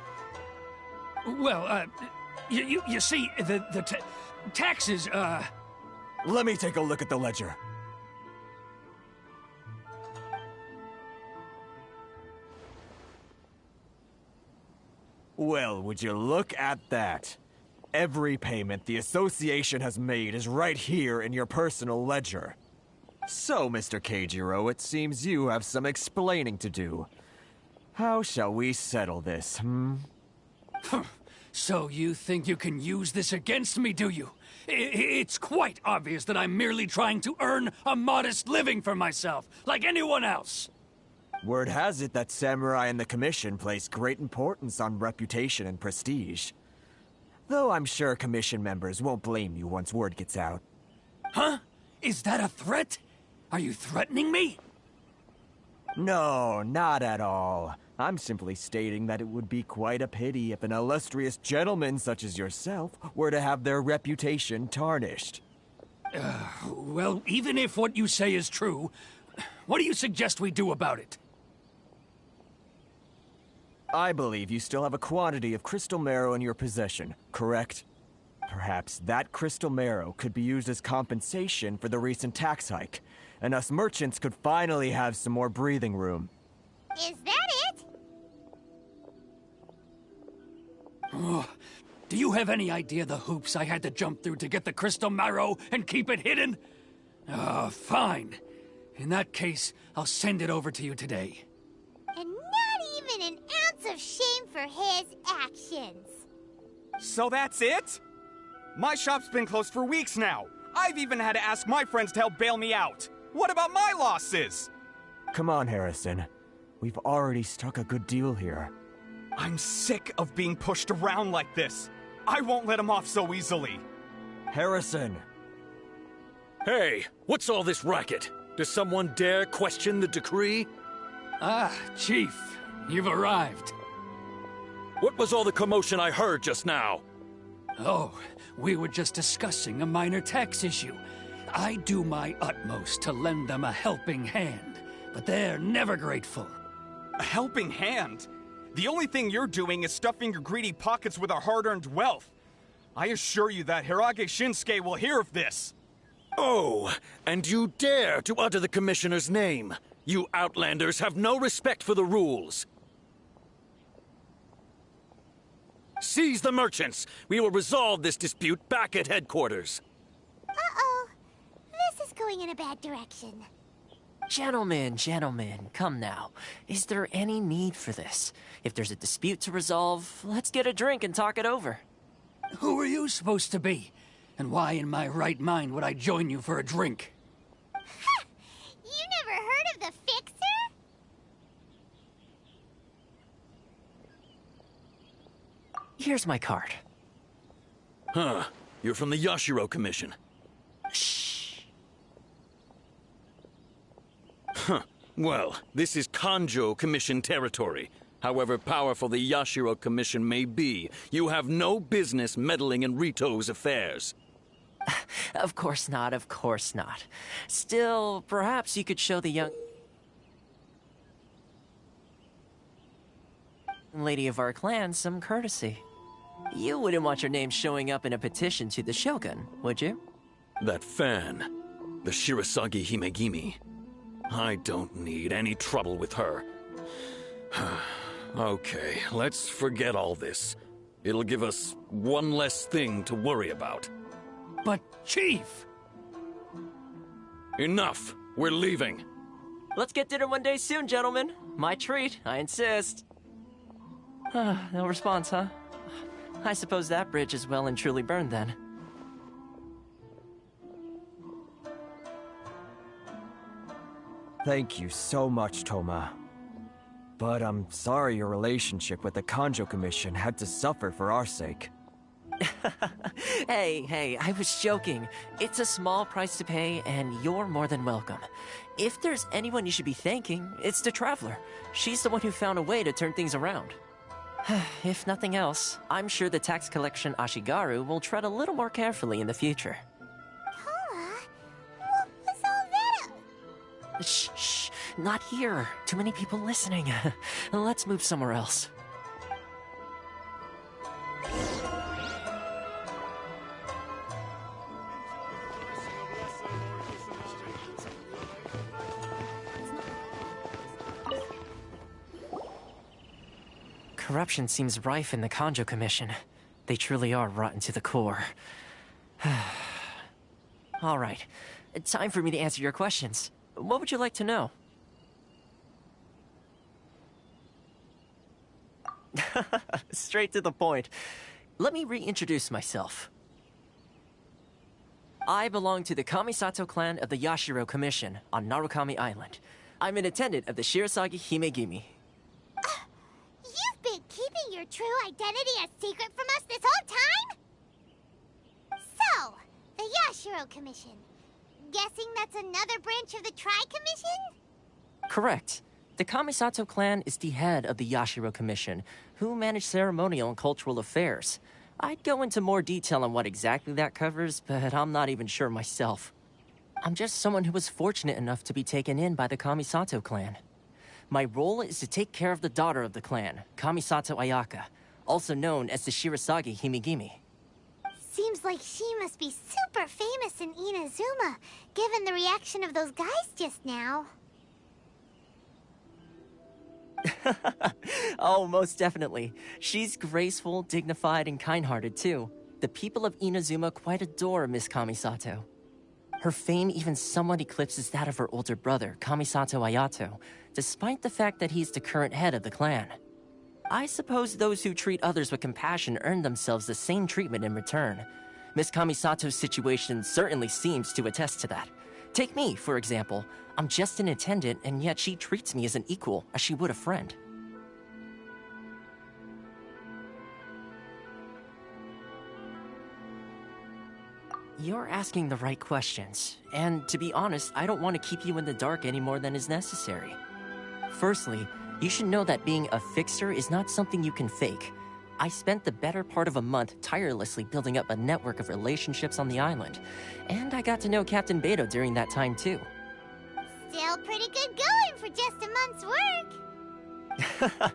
[SPEAKER 10] Well, you see, the taxes,
[SPEAKER 8] Let me take a look at the ledger. Well, would you look at that? Every payment the association has made is right here in your personal ledger. So, Mr. Keijiro, it seems you have some explaining to do. How shall we settle this,
[SPEAKER 10] So you think you can use this against me, do you? It's quite obvious that I'm merely trying to earn a modest living for myself, like anyone else.
[SPEAKER 8] Word has it that Samurai and the Commission place great importance on reputation and prestige. Though I'm sure Commission members won't blame you once word gets out.
[SPEAKER 10] Huh? Is that a threat? Are you threatening me?
[SPEAKER 8] No, not at all. I'm simply stating that it would be quite a pity if an illustrious gentleman such as yourself were to have their reputation tarnished.
[SPEAKER 10] Well, even if what you say is true, what do you suggest we do about it?
[SPEAKER 8] I believe you still have a quantity of crystal marrow in your possession, correct? Perhaps that crystal marrow could be used as compensation for the recent tax hike, and us merchants could finally have some more breathing room.
[SPEAKER 2] Is that it?
[SPEAKER 10] Oh, do you have any idea the hoops I had to jump through to get the crystal marrow and keep it hidden? Fine. In that case, I'll send it over to you today.
[SPEAKER 2] And not even an ounce of shame for his actions.
[SPEAKER 11] So that's it? My shop's been closed for weeks now. I've even had to ask my friends to help bail me out. What about my losses?
[SPEAKER 8] Come on, Harrison. We've already struck a good deal here.
[SPEAKER 11] I'm sick of being pushed around like this. I won't let him off so easily.
[SPEAKER 8] Harrison!
[SPEAKER 12] Hey, what's all this racket? Does someone dare question the decree?
[SPEAKER 10] Ah, Chief, you've arrived.
[SPEAKER 12] What was all the commotion I heard just now?
[SPEAKER 10] Oh, we were just discussing a minor tax issue. I do my utmost to lend them a helping hand, but they're never grateful.
[SPEAKER 11] A helping hand? The only thing you're doing is stuffing your greedy pockets with our hard-earned wealth. I assure you that Hirage Shinsuke will hear of this.
[SPEAKER 12] Oh, and you dare to utter the Commissioner's name. You Outlanders have no respect for the rules. Seize the merchants. We will resolve this dispute back at headquarters.
[SPEAKER 2] Uh-oh. This is going in a bad direction.
[SPEAKER 3] Gentlemen, come now. Is there any need for this? If there's a dispute to resolve, let's get a drink and talk it over.
[SPEAKER 10] Who are you supposed to be? And why in my right mind would I join you for a drink?
[SPEAKER 2] Ha! You never heard of the Fixer?
[SPEAKER 3] Here's my card.
[SPEAKER 12] Huh. You're from the Yashiro Commission.
[SPEAKER 3] Shh.
[SPEAKER 12] Huh. Well, this is Kanjo Commission territory. However powerful the Yashiro Commission may be, you have no business meddling in Rito's affairs.
[SPEAKER 3] Of course not, of course not. Still, perhaps you could show the young lady of our clan some courtesy. You wouldn't want your name showing up in a petition to the Shogun, would you?
[SPEAKER 12] That fan, the Shirasagi Himegimi. I don't need any trouble with her. Okay, let's forget all this. It'll give us one less thing to worry about.
[SPEAKER 10] But, Chief!
[SPEAKER 12] Enough! We're leaving.
[SPEAKER 3] Let's get dinner one day soon, gentlemen. My treat, I insist. No response, huh? I suppose that bridge is well and truly burned then.
[SPEAKER 8] Thank you so much, Toma. But I'm sorry your relationship with the Kanjo Commission had to suffer for our sake.
[SPEAKER 3] Hey, I was joking. It's a small price to pay, and you're more than welcome. If there's anyone you should be thanking, it's the Traveler. She's the one who found a way to turn things around. If nothing else, I'm sure the tax collection Ashigaru will tread a little more carefully in the future.
[SPEAKER 2] Toma? What was all that?
[SPEAKER 3] Shh, not here. Too many people listening. Let's move somewhere else. Corruption seems rife in the Kanjo Commission. They truly are rotten to the core. All right, time for me to answer your questions. What would you like to know? Straight to the point. Let me reintroduce myself. I belong to the Kamisato clan of the Yashiro Commission on Narukami Island. I'm an attendant of the Shirasagi Himegimi.
[SPEAKER 2] You've been keeping your true identity a secret from us this whole time? So, the Yashiro Commission. Guessing that's another branch of the Tri-Commission?
[SPEAKER 3] Correct. The Kamisato clan is the head of the Yashiro Commission, who manage ceremonial and cultural affairs. I'd go into more detail on what exactly that covers, but I'm not even sure myself. I'm just someone who was fortunate enough to be taken in by the Kamisato clan. My role is to take care of the daughter of the clan, Kamisato Ayaka, also known as the Shirasagi Himigimi.
[SPEAKER 2] Seems like she must be super famous in Inazuma, given the reaction of those guys just now.
[SPEAKER 3] Oh, most definitely. She's graceful, dignified, and kind-hearted, too. The people of Inazuma quite adore Miss Kamisato. Her fame even somewhat eclipses that of her older brother, Kamisato Ayato, despite the fact that he's the current head of the clan. I suppose those who treat others with compassion earn themselves the same treatment in return. Miss Kamisato's situation certainly seems to attest to that. Take me, for example. I'm just an attendant, and yet she treats me as an equal, as she would a friend. You're asking the right questions, and to be honest, I don't want to keep you in the dark any more than is necessary. Firstly, you should know that being a fixer is not something you can fake. I spent the better part of a month tirelessly building up a network of relationships on the island, and I got to know Captain Beto during that time too.
[SPEAKER 2] Still pretty good going for just a month's work.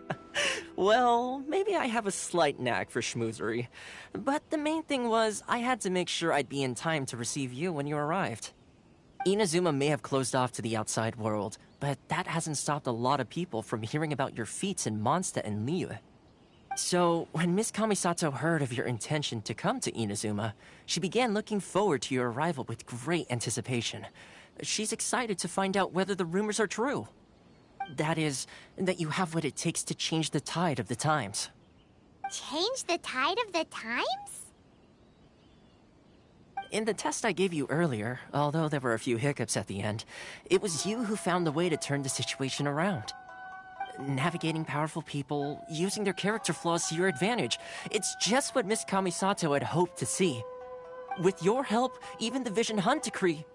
[SPEAKER 3] Well, maybe I have a slight knack for schmoozery, but the main thing was I had to make sure I'd be in time to receive you when you arrived. Inazuma may have closed off to the outside world, but that hasn't stopped a lot of people from hearing about your feats in Mondstadt and Liyue. So, when Miss Kamisato heard of your intention to come to Inazuma, she began looking forward to your arrival with great anticipation. She's excited to find out whether the rumors are true. That is, that you have what it takes to change the tide of the times.
[SPEAKER 2] Change the tide of the times?
[SPEAKER 3] In the test I gave you earlier, although there were a few hiccups at the end, it was you who found the way to turn the situation around. Navigating powerful people, using their character flaws to your advantage. It's just what Miss Kamisato had hoped to see. With your help, even the Vision Hunt Decree...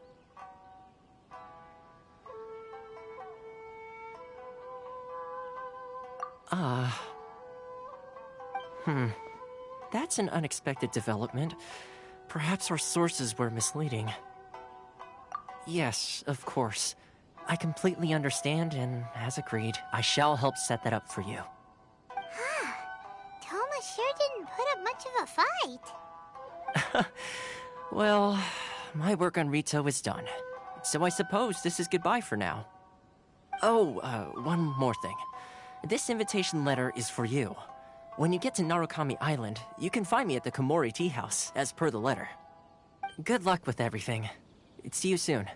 [SPEAKER 3] That's an unexpected development. Perhaps our sources were misleading. Yes, of course. I completely understand, and as agreed, I shall help set that up for you.
[SPEAKER 2] Toma sure didn't put up much of a fight.
[SPEAKER 3] Well, my work on Rito is done. So I suppose this is goodbye for now. Oh, one more thing. This invitation letter is for you. When you get to Narukami Island, you can find me at the Komori Tea House, as per the letter. Good luck with everything. See you soon.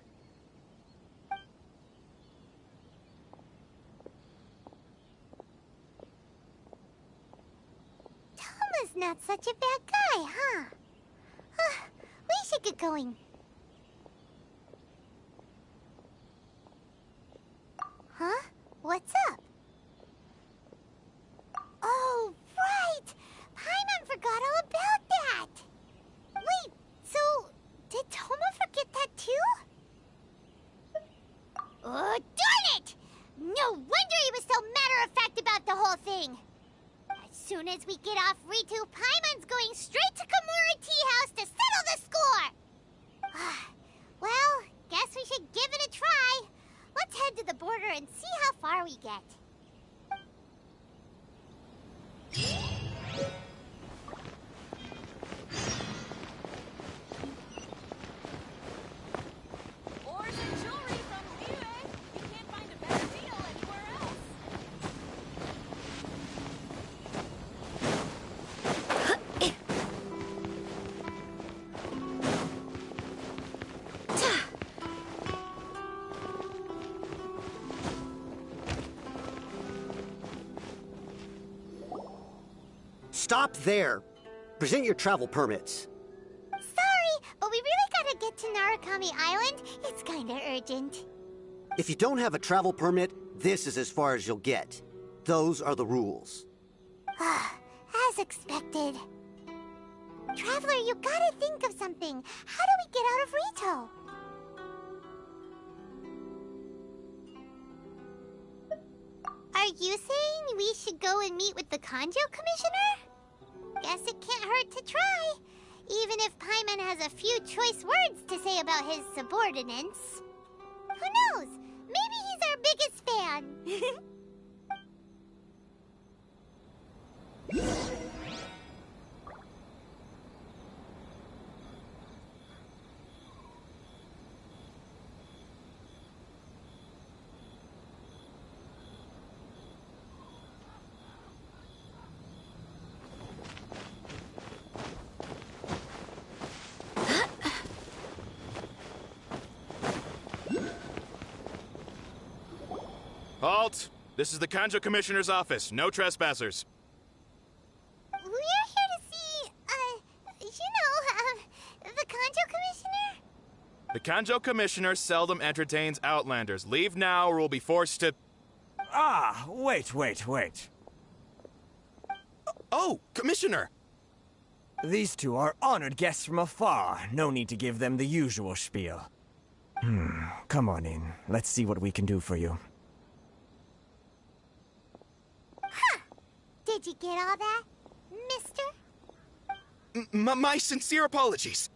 [SPEAKER 2] Toma's not such a bad guy, huh? We should get going. Huh? What's up? Oh, right! Paimon forgot all about that! Wait, so... did Toma forget that too? Oh, darn it! No wonder he was so matter-of-fact about the whole thing! As soon as we get off Ritu, Paimon's going straight to Komori Tea House to settle the score! Well, guess we should give it a try. Let's head to the border and see how far we get.
[SPEAKER 6] Ores and jewelry from Liyue. You can't find a better deal anywhere else.
[SPEAKER 13] Stop there. Present your travel permits.
[SPEAKER 2] Sorry, but we really gotta get to Narukami Island. It's kinda urgent.
[SPEAKER 13] If you don't have a travel permit, this is as far as you'll get. Those are the rules.
[SPEAKER 2] As expected. Traveler, you gotta think of something. How do we get out of Rito? Are you saying we should go and meet with the Kanjo Commissioner? Guess it can't hurt to try. Even if Paimon has a few choice words to say about his subordinates. Who knows? Maybe he's our biggest fan.
[SPEAKER 14] Halt! This is the Kanjo Commissioner's office. No trespassers.
[SPEAKER 2] We're here to see, the Kanjo Commissioner?
[SPEAKER 14] The Kanjo Commissioner seldom entertains Outlanders. Leave now or we'll be forced to...
[SPEAKER 8] Ah, wait.
[SPEAKER 14] Oh, Commissioner!
[SPEAKER 8] These two are honored guests from afar. No need to give them the usual spiel. Come on in. Let's see what we can do for you.
[SPEAKER 2] Did you get all that, mister?
[SPEAKER 14] My sincere apologies.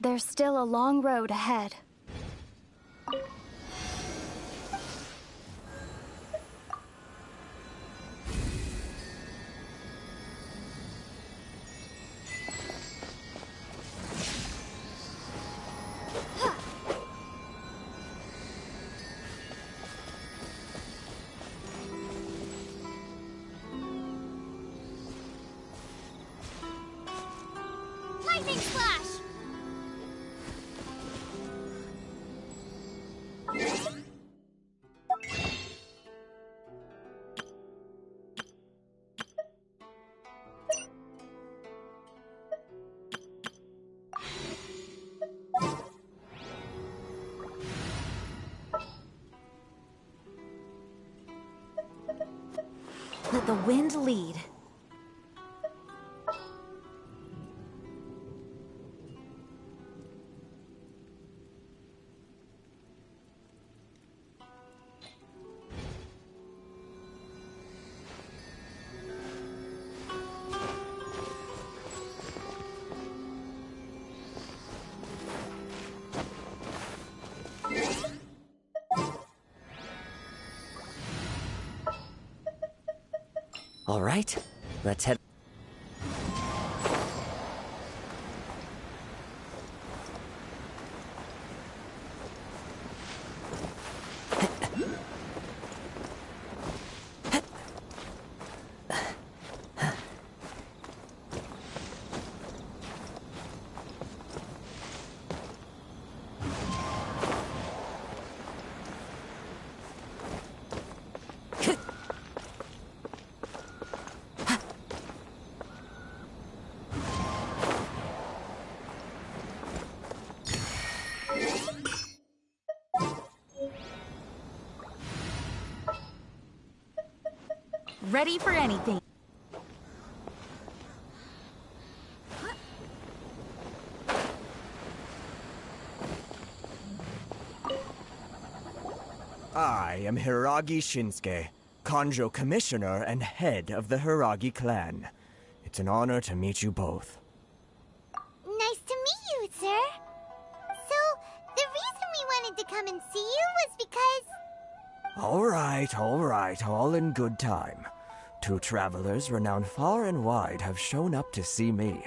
[SPEAKER 15] There's still a long road ahead.
[SPEAKER 2] Lightning Flash!
[SPEAKER 15] Let the wind lead.
[SPEAKER 3] All right, let's head.
[SPEAKER 15] Ready for anything.
[SPEAKER 8] I am Hiragi Shinsuke, Kanjo Commissioner and head of the Hiragi clan. It's an honor to meet you both.
[SPEAKER 2] Nice to meet you, sir. So, the reason we wanted to come and see you was because...
[SPEAKER 8] All right, all in good time. Two travelers renowned far and wide have shown up to see me,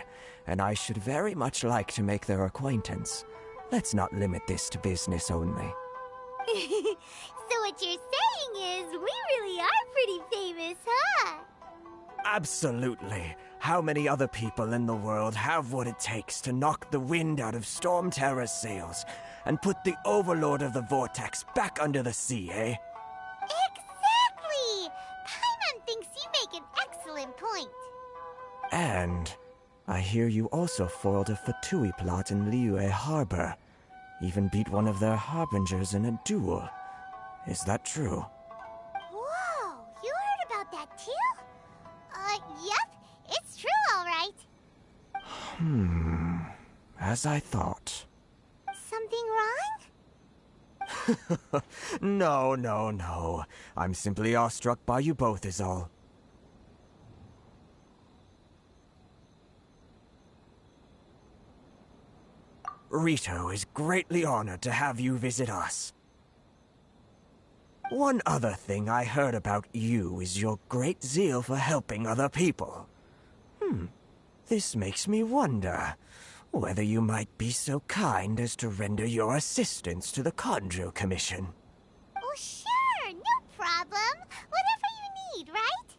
[SPEAKER 8] and I should very much like to make their acquaintance. Let's not limit this to business only.
[SPEAKER 2] So what you're saying is, we really are pretty famous, huh?
[SPEAKER 8] Absolutely. How many other people in the world have what it takes to knock the wind out of Storm Terror's sails and put the Overlord of the Vortex back under the sea, eh?
[SPEAKER 2] Exactly! Paimon thinks you make an excellent point.
[SPEAKER 8] And I hear you also foiled a Fatui plot in Liyue Harbor. Even beat one of their harbingers in a duel. Is that true?
[SPEAKER 2] Whoa, you heard about that too? Yep, it's true, all right.
[SPEAKER 8] As I thought.
[SPEAKER 2] Something wrong?
[SPEAKER 8] No. I'm simply awestruck by you both is all. Rito is greatly honored to have you visit us. One other thing I heard about you is your great zeal for helping other people. This makes me wonder whether you might be so kind as to render your assistance to the Kanjo Commission.
[SPEAKER 2] Oh, sure, no problem. Whatever you need, right?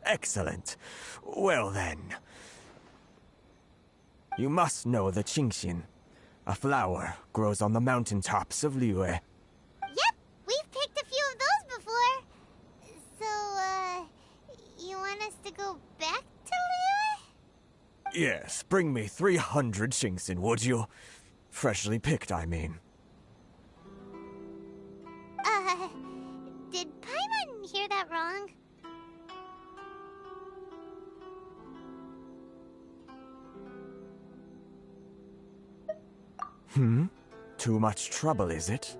[SPEAKER 8] Excellent. Well then. You must know the Genshin. A flower grows on the mountaintops of Liyue.
[SPEAKER 2] Yep, we've picked a few of those before. So, you want us to go back to Liyue?
[SPEAKER 8] Yes, bring me 300 Genshin, would you? Freshly picked, I mean.
[SPEAKER 2] Did Paimon hear that wrong?
[SPEAKER 8] Too much trouble, is it?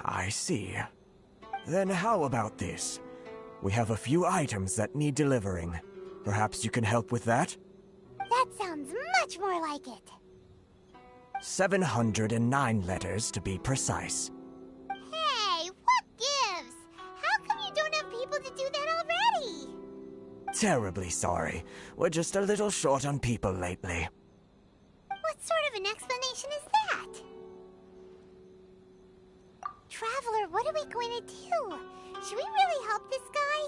[SPEAKER 8] I see. Then how about this? We have a few items that need delivering. Perhaps you can help with that?
[SPEAKER 2] That sounds much more like it.
[SPEAKER 8] 709 letters to be precise.
[SPEAKER 2] Hey, what gives? How come you don't have people to do that already?
[SPEAKER 8] Terribly sorry. We're just a little short on people lately.
[SPEAKER 2] What sort of an explanation is that? Traveler, what are we going to do? Should we really help this guy?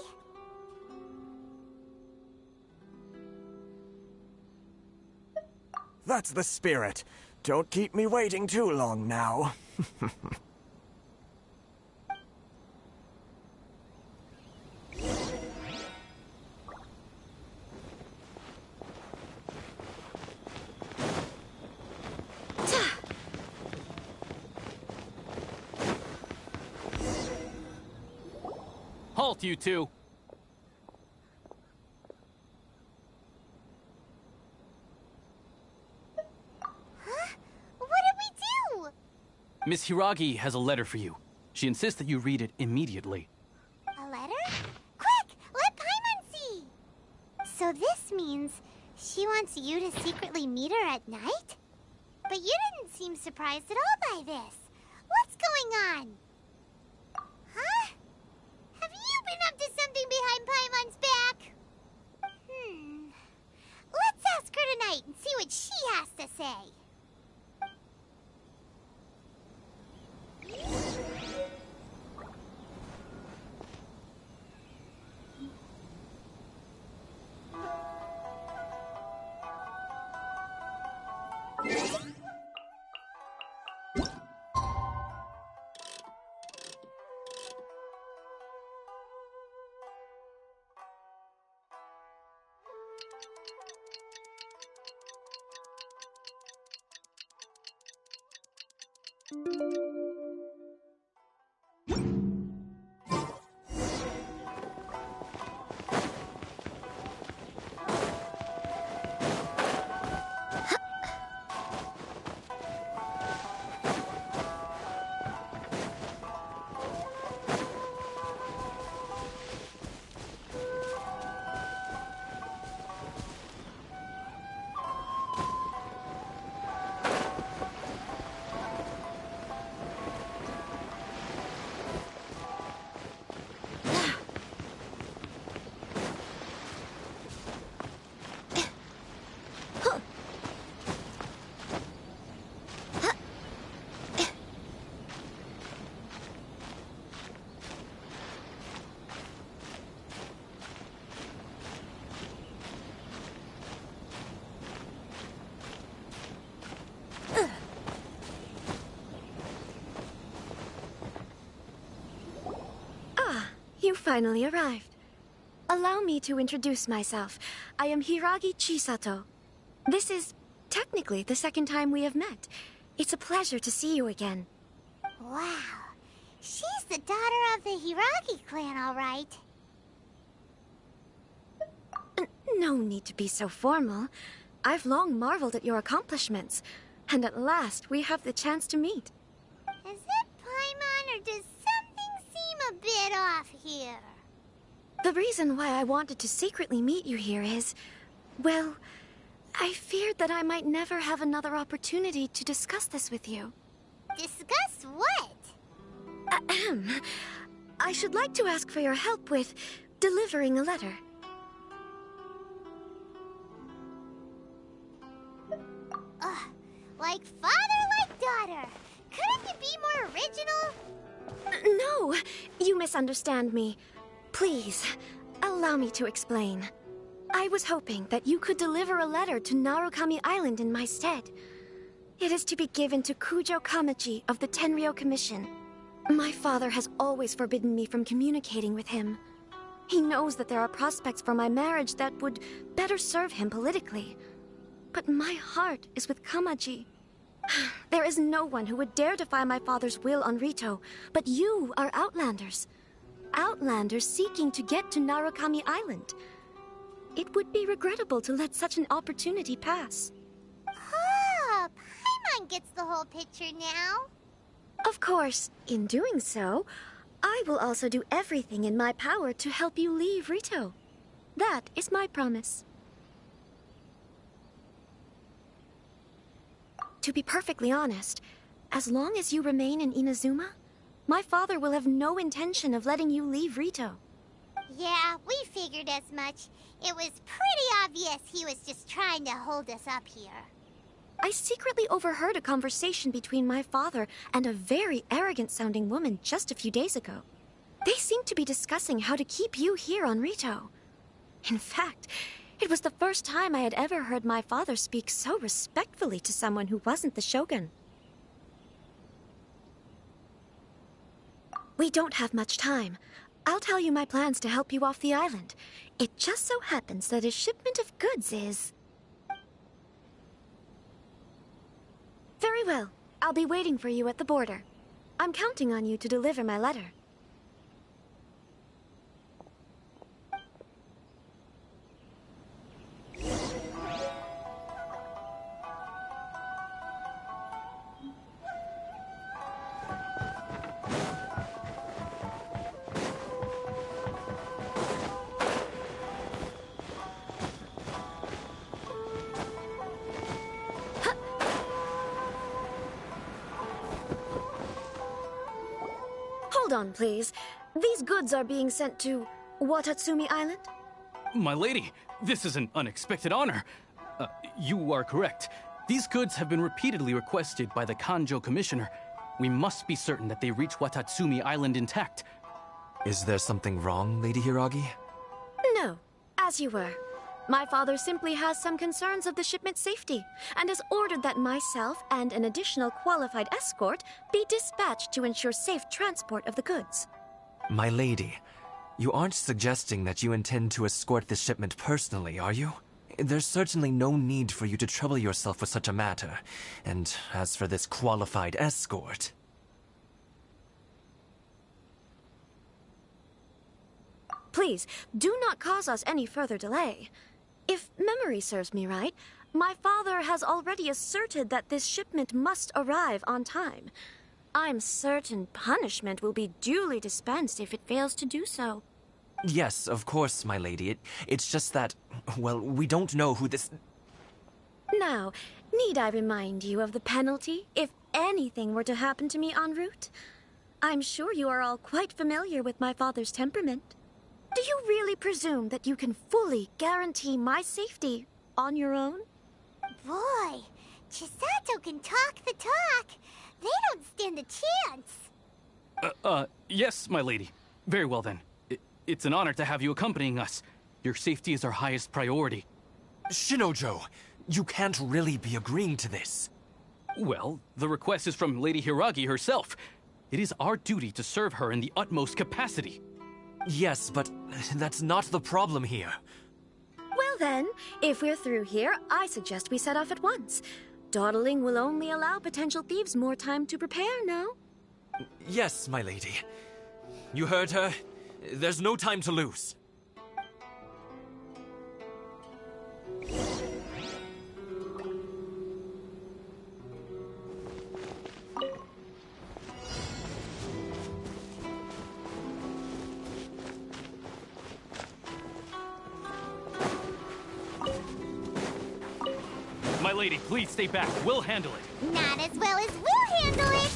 [SPEAKER 8] That's the spirit. Don't keep me waiting too long now.
[SPEAKER 10] Halt, you two!
[SPEAKER 2] Huh? What did we do?
[SPEAKER 10] Miss Hiragi has a letter for you. She insists that you read it immediately.
[SPEAKER 2] A letter? Quick! Let Paimon see! So this means she wants you to secretly meet her at night? But you didn't seem surprised at all by this. What's going on? Huh? Have you been up to something behind Paimon's back? Let's ask her tonight and see what she has to say.
[SPEAKER 16] You finally arrived. Allow me to introduce myself. I am Hiragi Chisato. This is technically the second time we have met. It's a pleasure to see you again.
[SPEAKER 2] Wow. She's the daughter of the Hiragi clan, all right.
[SPEAKER 16] No need to be so formal. I've long marveled at your accomplishments, and at last we have the chance to meet.
[SPEAKER 2] Is it Paimon, or does something seem a bit off here?
[SPEAKER 16] The reason why I wanted to secretly meet you here is, well, I feared that I might never have another opportunity to discuss this with you.
[SPEAKER 2] Discuss what?
[SPEAKER 16] Ahem. I should like to ask for your help with delivering a letter.
[SPEAKER 2] Like father, like daughter. Couldn't you be more original?
[SPEAKER 16] No, you misunderstand me. Please, allow me to explain. I was hoping that you could deliver a letter to Narukami Island in my stead. It is to be given to Kujo Kamaji of the Tenryou Commission. My father has always forbidden me from communicating with him. He knows that there are prospects for my marriage that would better serve him politically. But my heart is with Kamaji. There is no one who would dare defy my father's will on Rito, but you are Outlanders. Outlanders seeking to get to Narukami Island. It would be regrettable to let such an opportunity pass.
[SPEAKER 2] Oh, Paimon gets the whole picture now.
[SPEAKER 16] Of course, in doing so, I will also do everything in my power to help you leave Rito. That is my promise. To be perfectly honest, as long as you remain in Inazuma, my father will have no intention of letting you leave Rito.
[SPEAKER 2] Yeah, we figured as much. It was pretty obvious he was just trying to hold us up here.
[SPEAKER 16] I secretly overheard a conversation between my father and a very arrogant-sounding woman just a few days ago. They seemed to be discussing how to keep you here on Rito. In fact, it was the first time I had ever heard my father speak so respectfully to someone who wasn't the Shogun. We don't have much time. I'll tell you my plans to help you off the island. It just so happens that a shipment of goods is... Very well. I'll be waiting for you at the border. I'm counting on you to deliver my letter. Hold on, please. These goods are being sent to Watatsumi Island?
[SPEAKER 10] My lady, this is an unexpected honor. You are correct. These goods have been repeatedly requested by the Kanjo Commissioner. We must be certain that they reach Watatsumi Island intact.
[SPEAKER 8] Is there something wrong, Lady Hiragi?
[SPEAKER 16] No, as you were. My father simply has some concerns of the shipment's safety, and has ordered that myself and an additional qualified escort be dispatched to ensure safe transport of the goods.
[SPEAKER 8] My lady, you aren't suggesting that you intend to escort the shipment personally, are you?
[SPEAKER 17] There's certainly no need for you to trouble yourself with such a matter. And as for this qualified escort...
[SPEAKER 16] Please, do not cause us any further delay. If memory serves me right, my father has already asserted that this shipment must arrive on time. I'm certain punishment will be duly dispensed if it fails to do so.
[SPEAKER 17] Yes, of course, my lady. It's just that, well, we don't know who this...
[SPEAKER 16] Now, need I remind you of the penalty if anything were to happen to me en route? I'm sure you are all quite familiar with my father's temperament. Do you really presume that you can fully guarantee my safety on your own?
[SPEAKER 2] Boy, Chisato can talk the talk. They don't stand a chance.
[SPEAKER 10] Yes, my lady. Very well then. It's an honor to have you accompanying us. Your safety is our highest priority.
[SPEAKER 17] Shinojo, you can't really be agreeing to this.
[SPEAKER 10] Well, the request is from Lady Hiragi herself. It is our duty to serve her in the utmost capacity.
[SPEAKER 17] Yes, but that's not the problem here.
[SPEAKER 16] Well then, if we're through here, I suggest we set off at once. Dawdling will only allow potential thieves more time to prepare, no?
[SPEAKER 17] Yes, my lady. You heard her. There's no time to lose.
[SPEAKER 10] My lady, please stay back. We'll handle it.
[SPEAKER 2] Not as well as we'll handle it.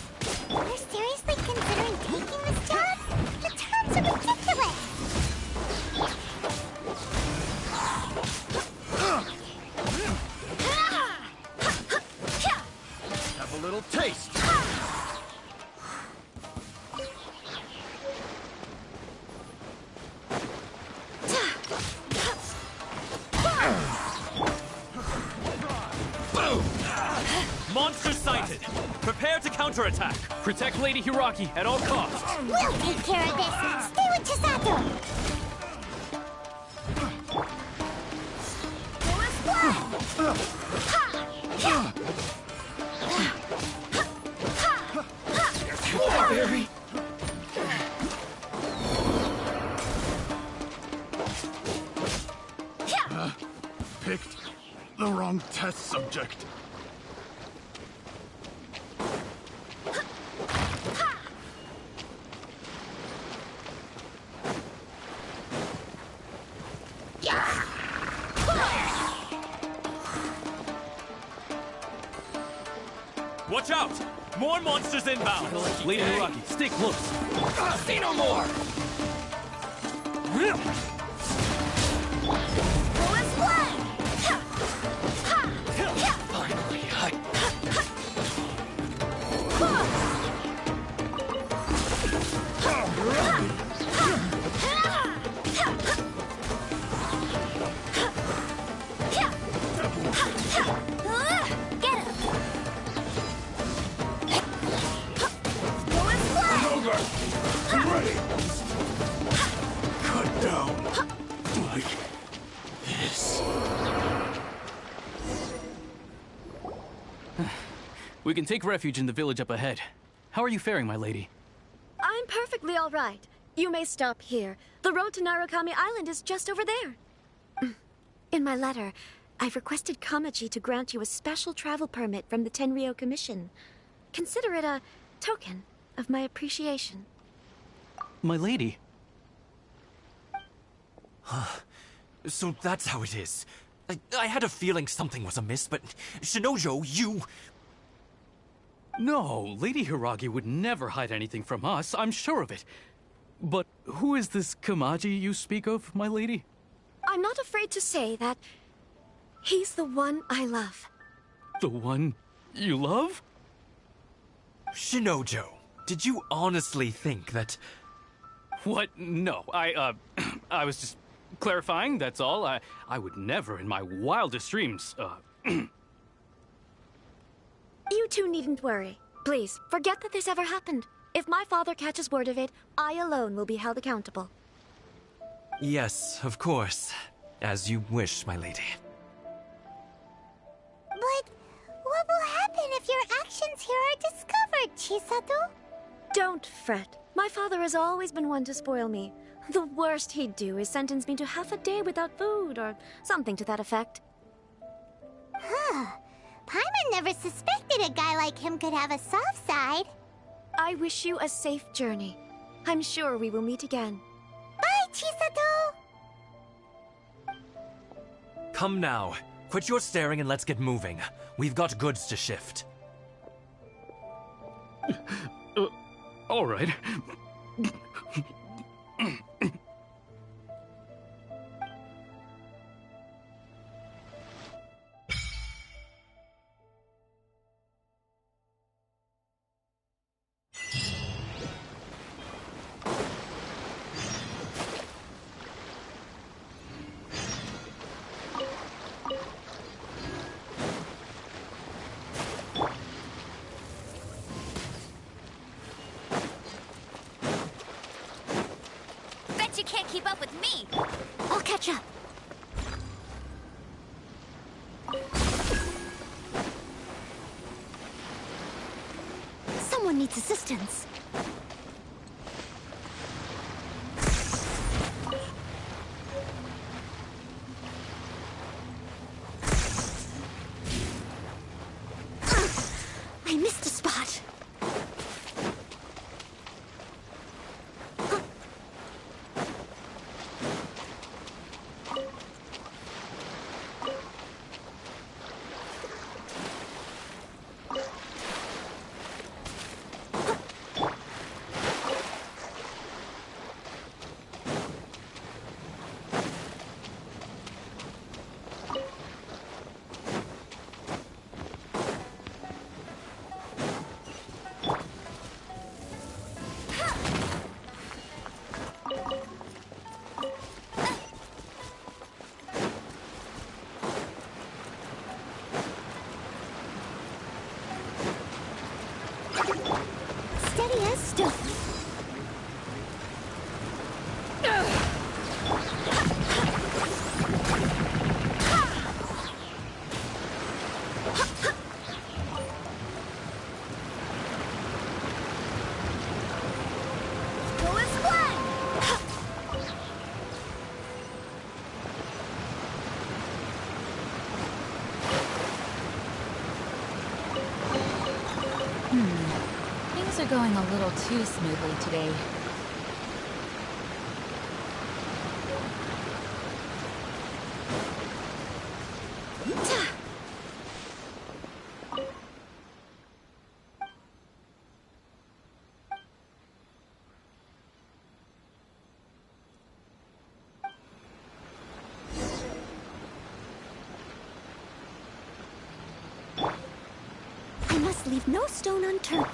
[SPEAKER 2] You're seriously considering taking this job? The terms are ridiculous.
[SPEAKER 8] Have a little taste.
[SPEAKER 17] Monster sighted! Prepare to counterattack!
[SPEAKER 10] Protect Lady Hiragi at all costs!
[SPEAKER 2] We'll take care of this! Stay with Chisato!
[SPEAKER 18] Picked the wrong test subject.
[SPEAKER 17] Watch out! More monsters inbound!
[SPEAKER 10] Lady Hiragi, stay close.
[SPEAKER 17] See no more!
[SPEAKER 10] Finally,
[SPEAKER 18] Cut down like this.
[SPEAKER 10] We can take refuge in the village up ahead. How are you faring, my lady?
[SPEAKER 16] I'm perfectly all right. You may stop here. The road to Narukami Island is just over there. In my letter, I've requested Kamaji to grant you a special travel permit from the Tenryou Commission. Consider it a token of my appreciation.
[SPEAKER 10] My lady.
[SPEAKER 17] So that's how it is. I had a feeling something was amiss, but Shinojo, you...
[SPEAKER 10] No, Lady Hiragi would never hide anything from us, I'm sure of it. But who is this Kamaji you speak of, my lady?
[SPEAKER 16] I'm not afraid to say that he's the one I love.
[SPEAKER 10] The one you love?
[SPEAKER 17] Shinojo, did you honestly think that...
[SPEAKER 10] What? No, I was just clarifying, that's all. I would never in my wildest dreams,
[SPEAKER 16] You two needn't worry. Please, forget that this ever happened. If my father catches word of it, I alone will be held accountable.
[SPEAKER 17] Yes, of course. As you wish, my lady.
[SPEAKER 2] Chisato?
[SPEAKER 16] Don't fret. My father has always been one to spoil me. The worst he'd do is sentence me to half a day without food, or something to that effect.
[SPEAKER 2] Huh. Paimon never suspected a guy like him could have a soft side.
[SPEAKER 16] I wish you a safe journey. I'm sure we will meet again.
[SPEAKER 2] Bye, Chisato!
[SPEAKER 17] Come now. Quit your staring and let's get moving. We've got goods to shift.
[SPEAKER 10] All right.
[SPEAKER 2] Bet you can't keep up with me! I'll catch up. Someone needs assistance. I missed a spot. Steady as stone. Go as planned.
[SPEAKER 1] Things are going a little too smoothly today.
[SPEAKER 2] I must leave no stone unturned.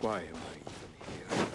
[SPEAKER 18] Why am I even here?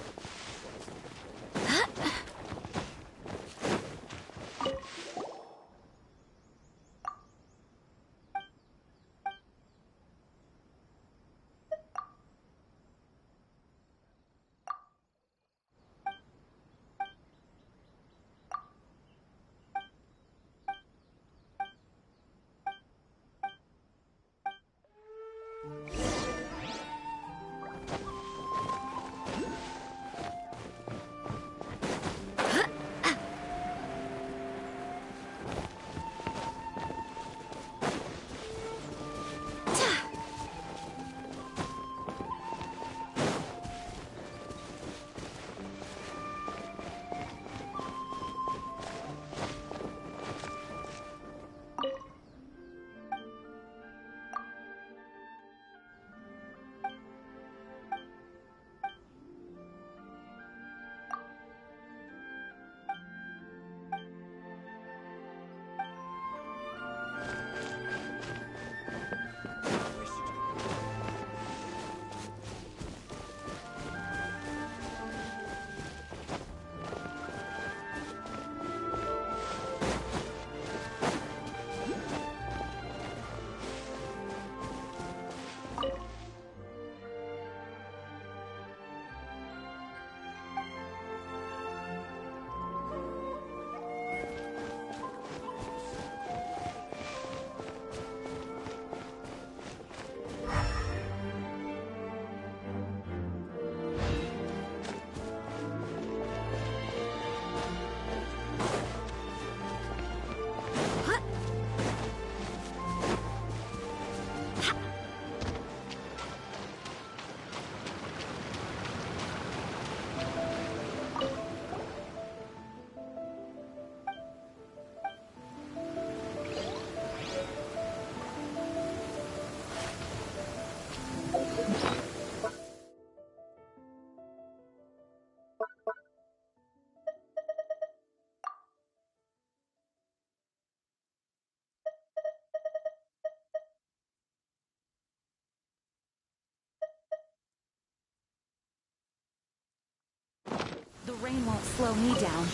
[SPEAKER 1] The rain won't slow me down.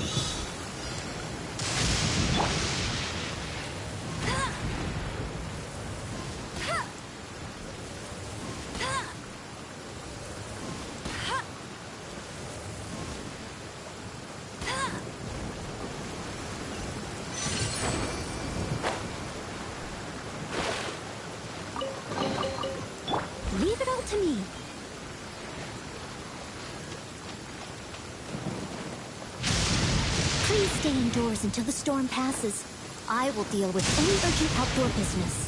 [SPEAKER 15] Leave it all to me. Please stay indoors until the storm passes. I will deal with any urgent outdoor business.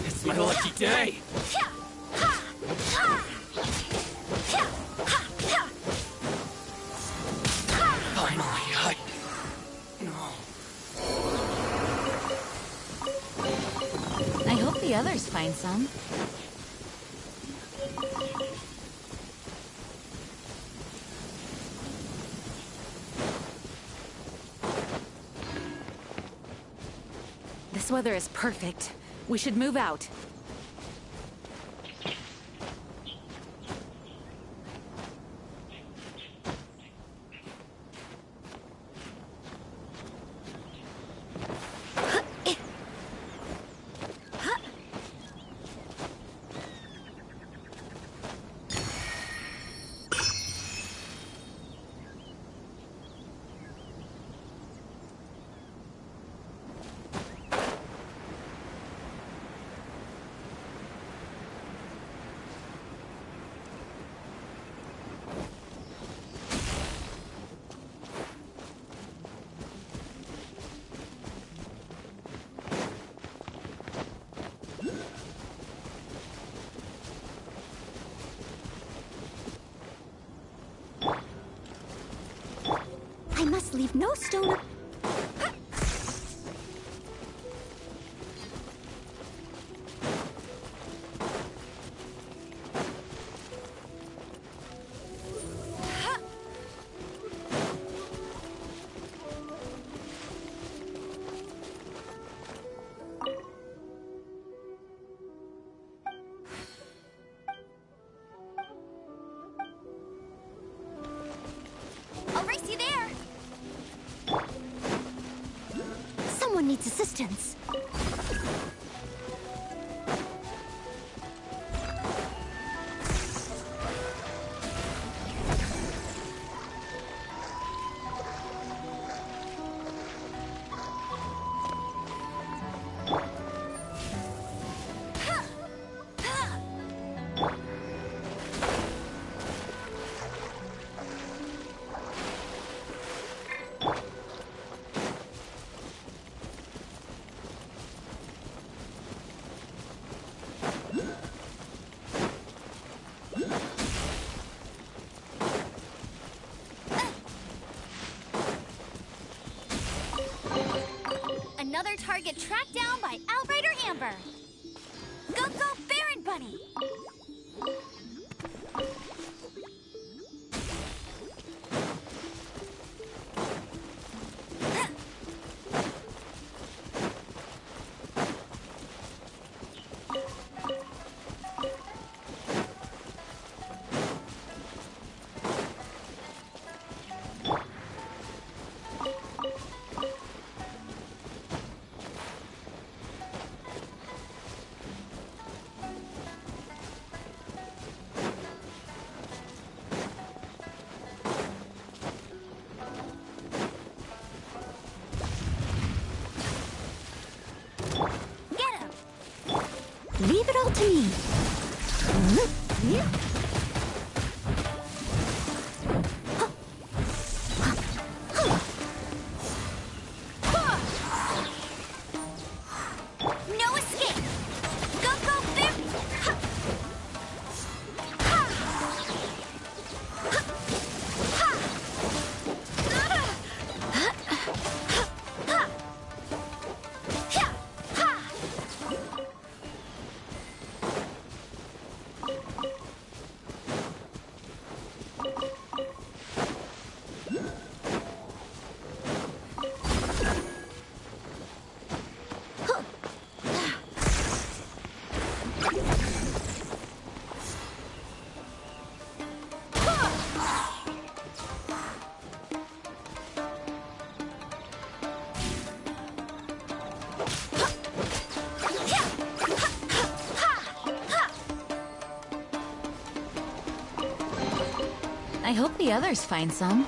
[SPEAKER 3] It's my lucky day! Finally,
[SPEAKER 1] I hope the others find some. This weather is perfect. We should move out.
[SPEAKER 15] must leave no stone...
[SPEAKER 2] I'll race you there! Someone needs assistance. Another target tracked down by Outrider Amber. Go, go, Baron Bunny!
[SPEAKER 15] Leave it all to me.
[SPEAKER 2] No escape! Go, go, Baron!
[SPEAKER 1] I hope the others find some.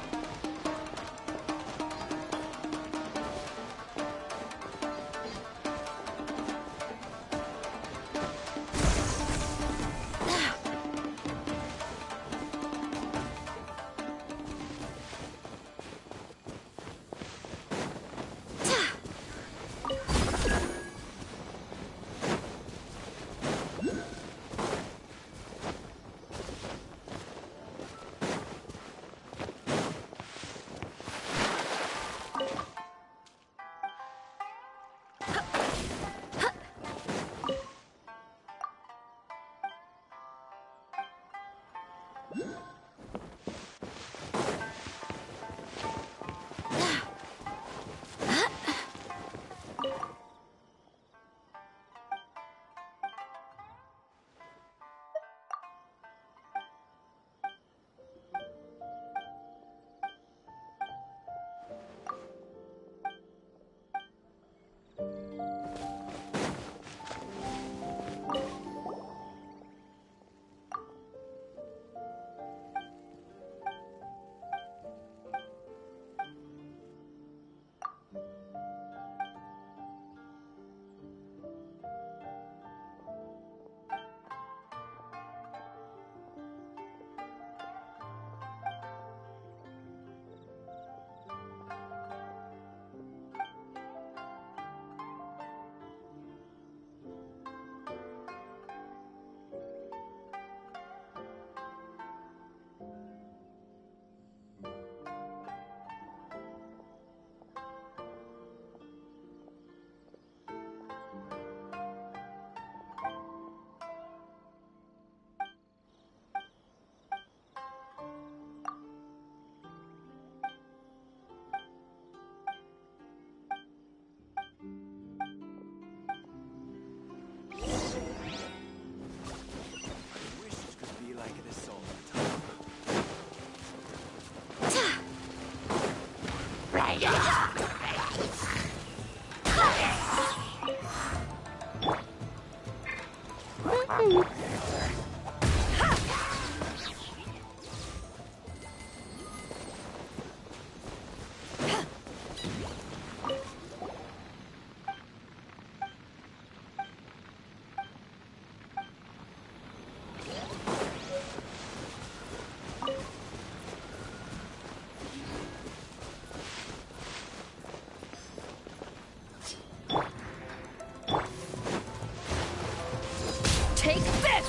[SPEAKER 6] Take this!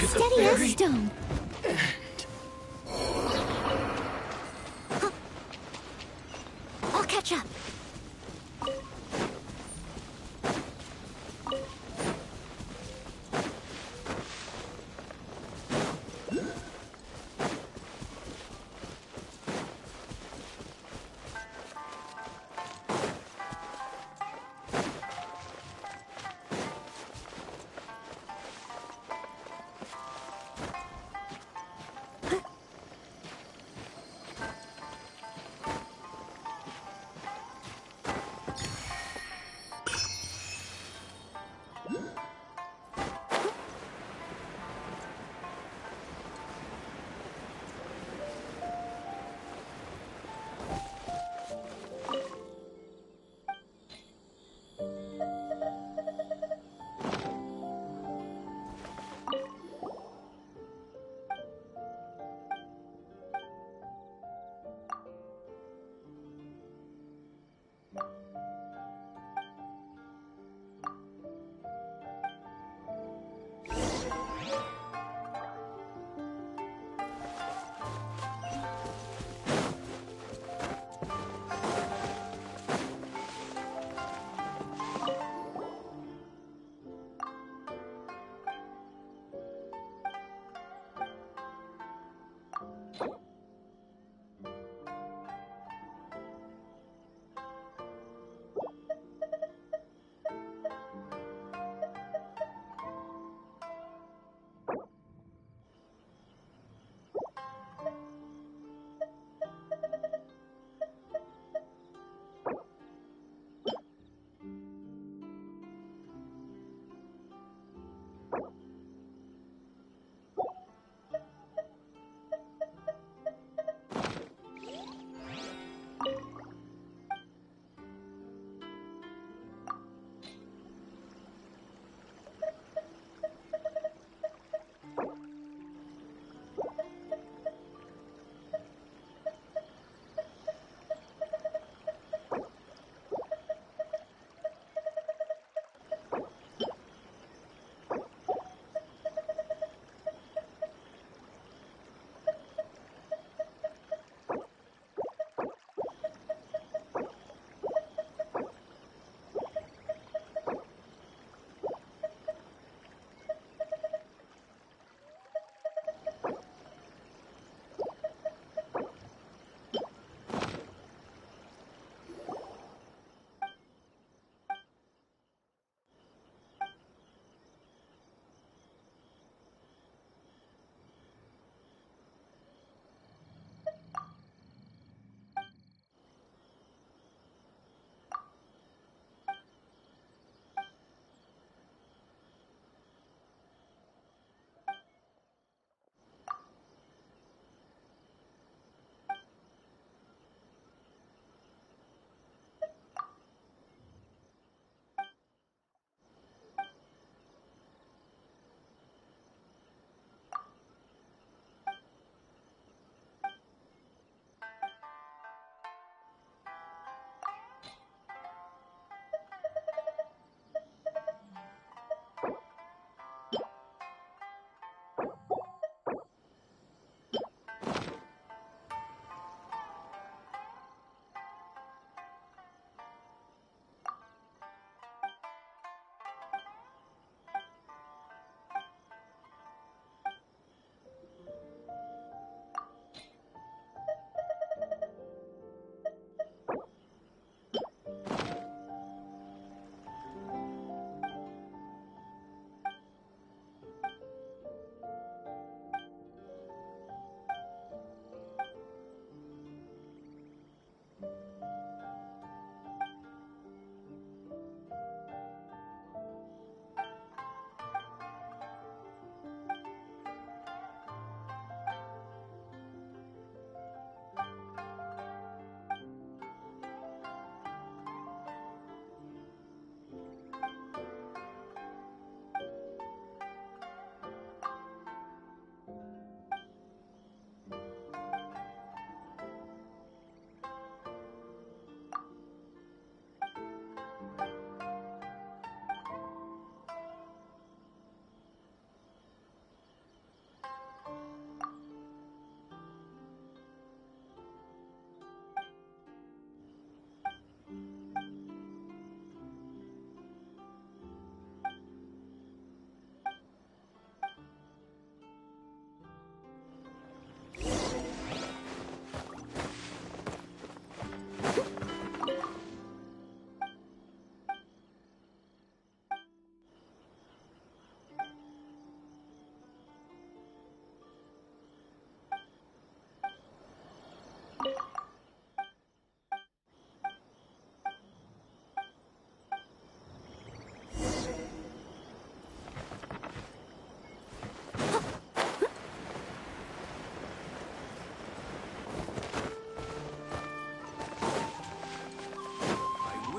[SPEAKER 15] Steady as stone. I'll catch up.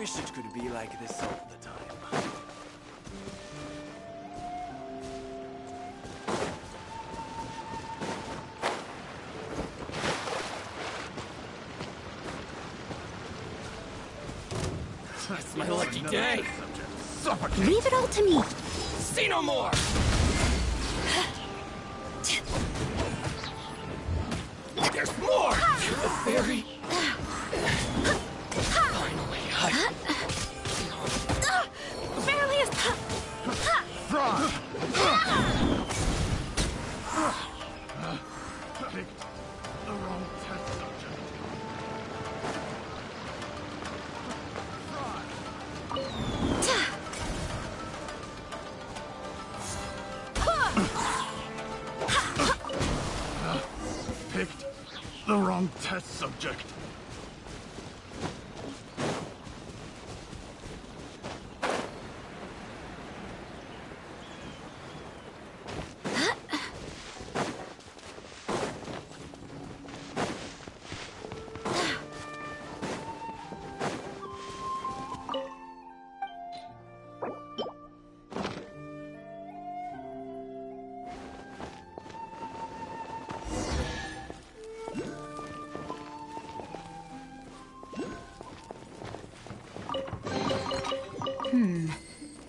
[SPEAKER 18] wish it could be like this all the time.
[SPEAKER 10] It's my lucky day.
[SPEAKER 15] Leave it all to me.
[SPEAKER 10] See no more! There's more! The fairy! Finally,
[SPEAKER 15] Barely is...
[SPEAKER 5] Picked the wrong test subject. Picked the wrong test subject.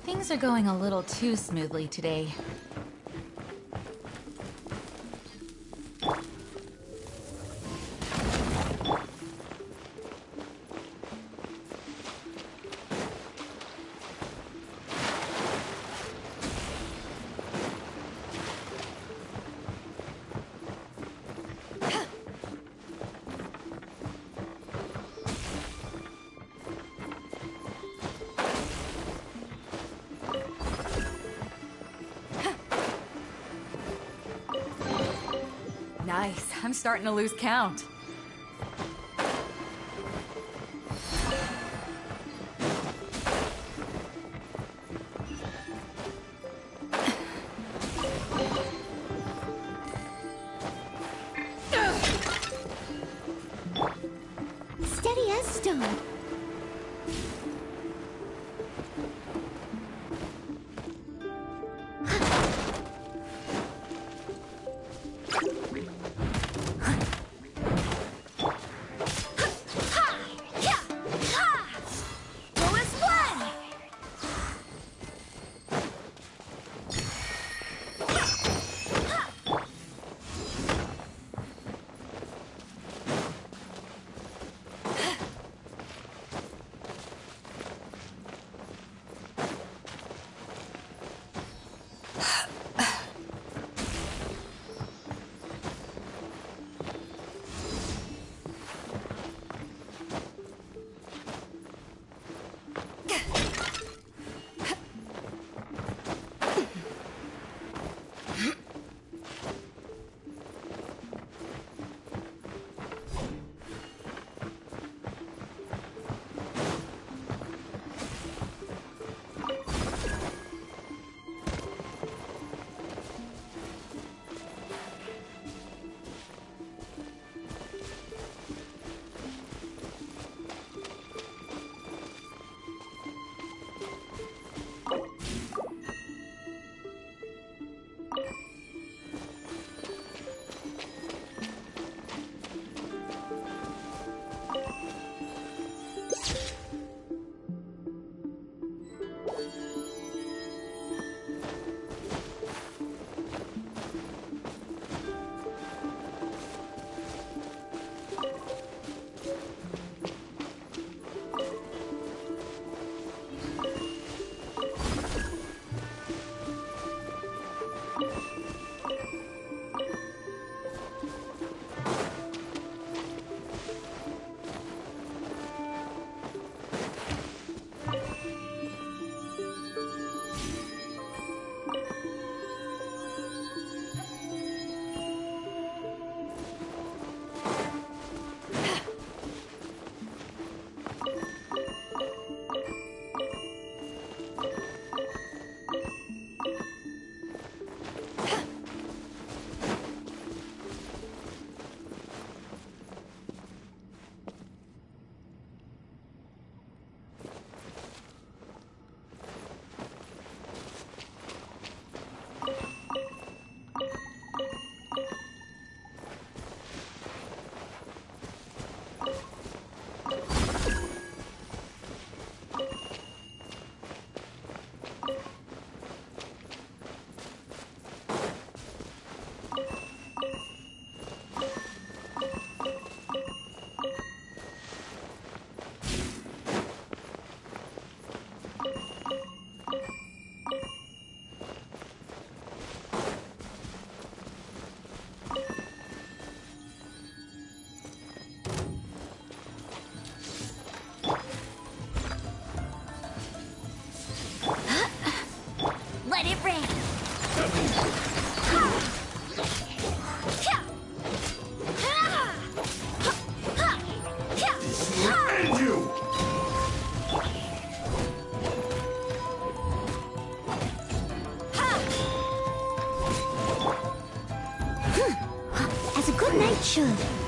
[SPEAKER 1] Things are going a little too smoothly today. Nice. I'm starting to lose count.
[SPEAKER 15] Steady as stone. should.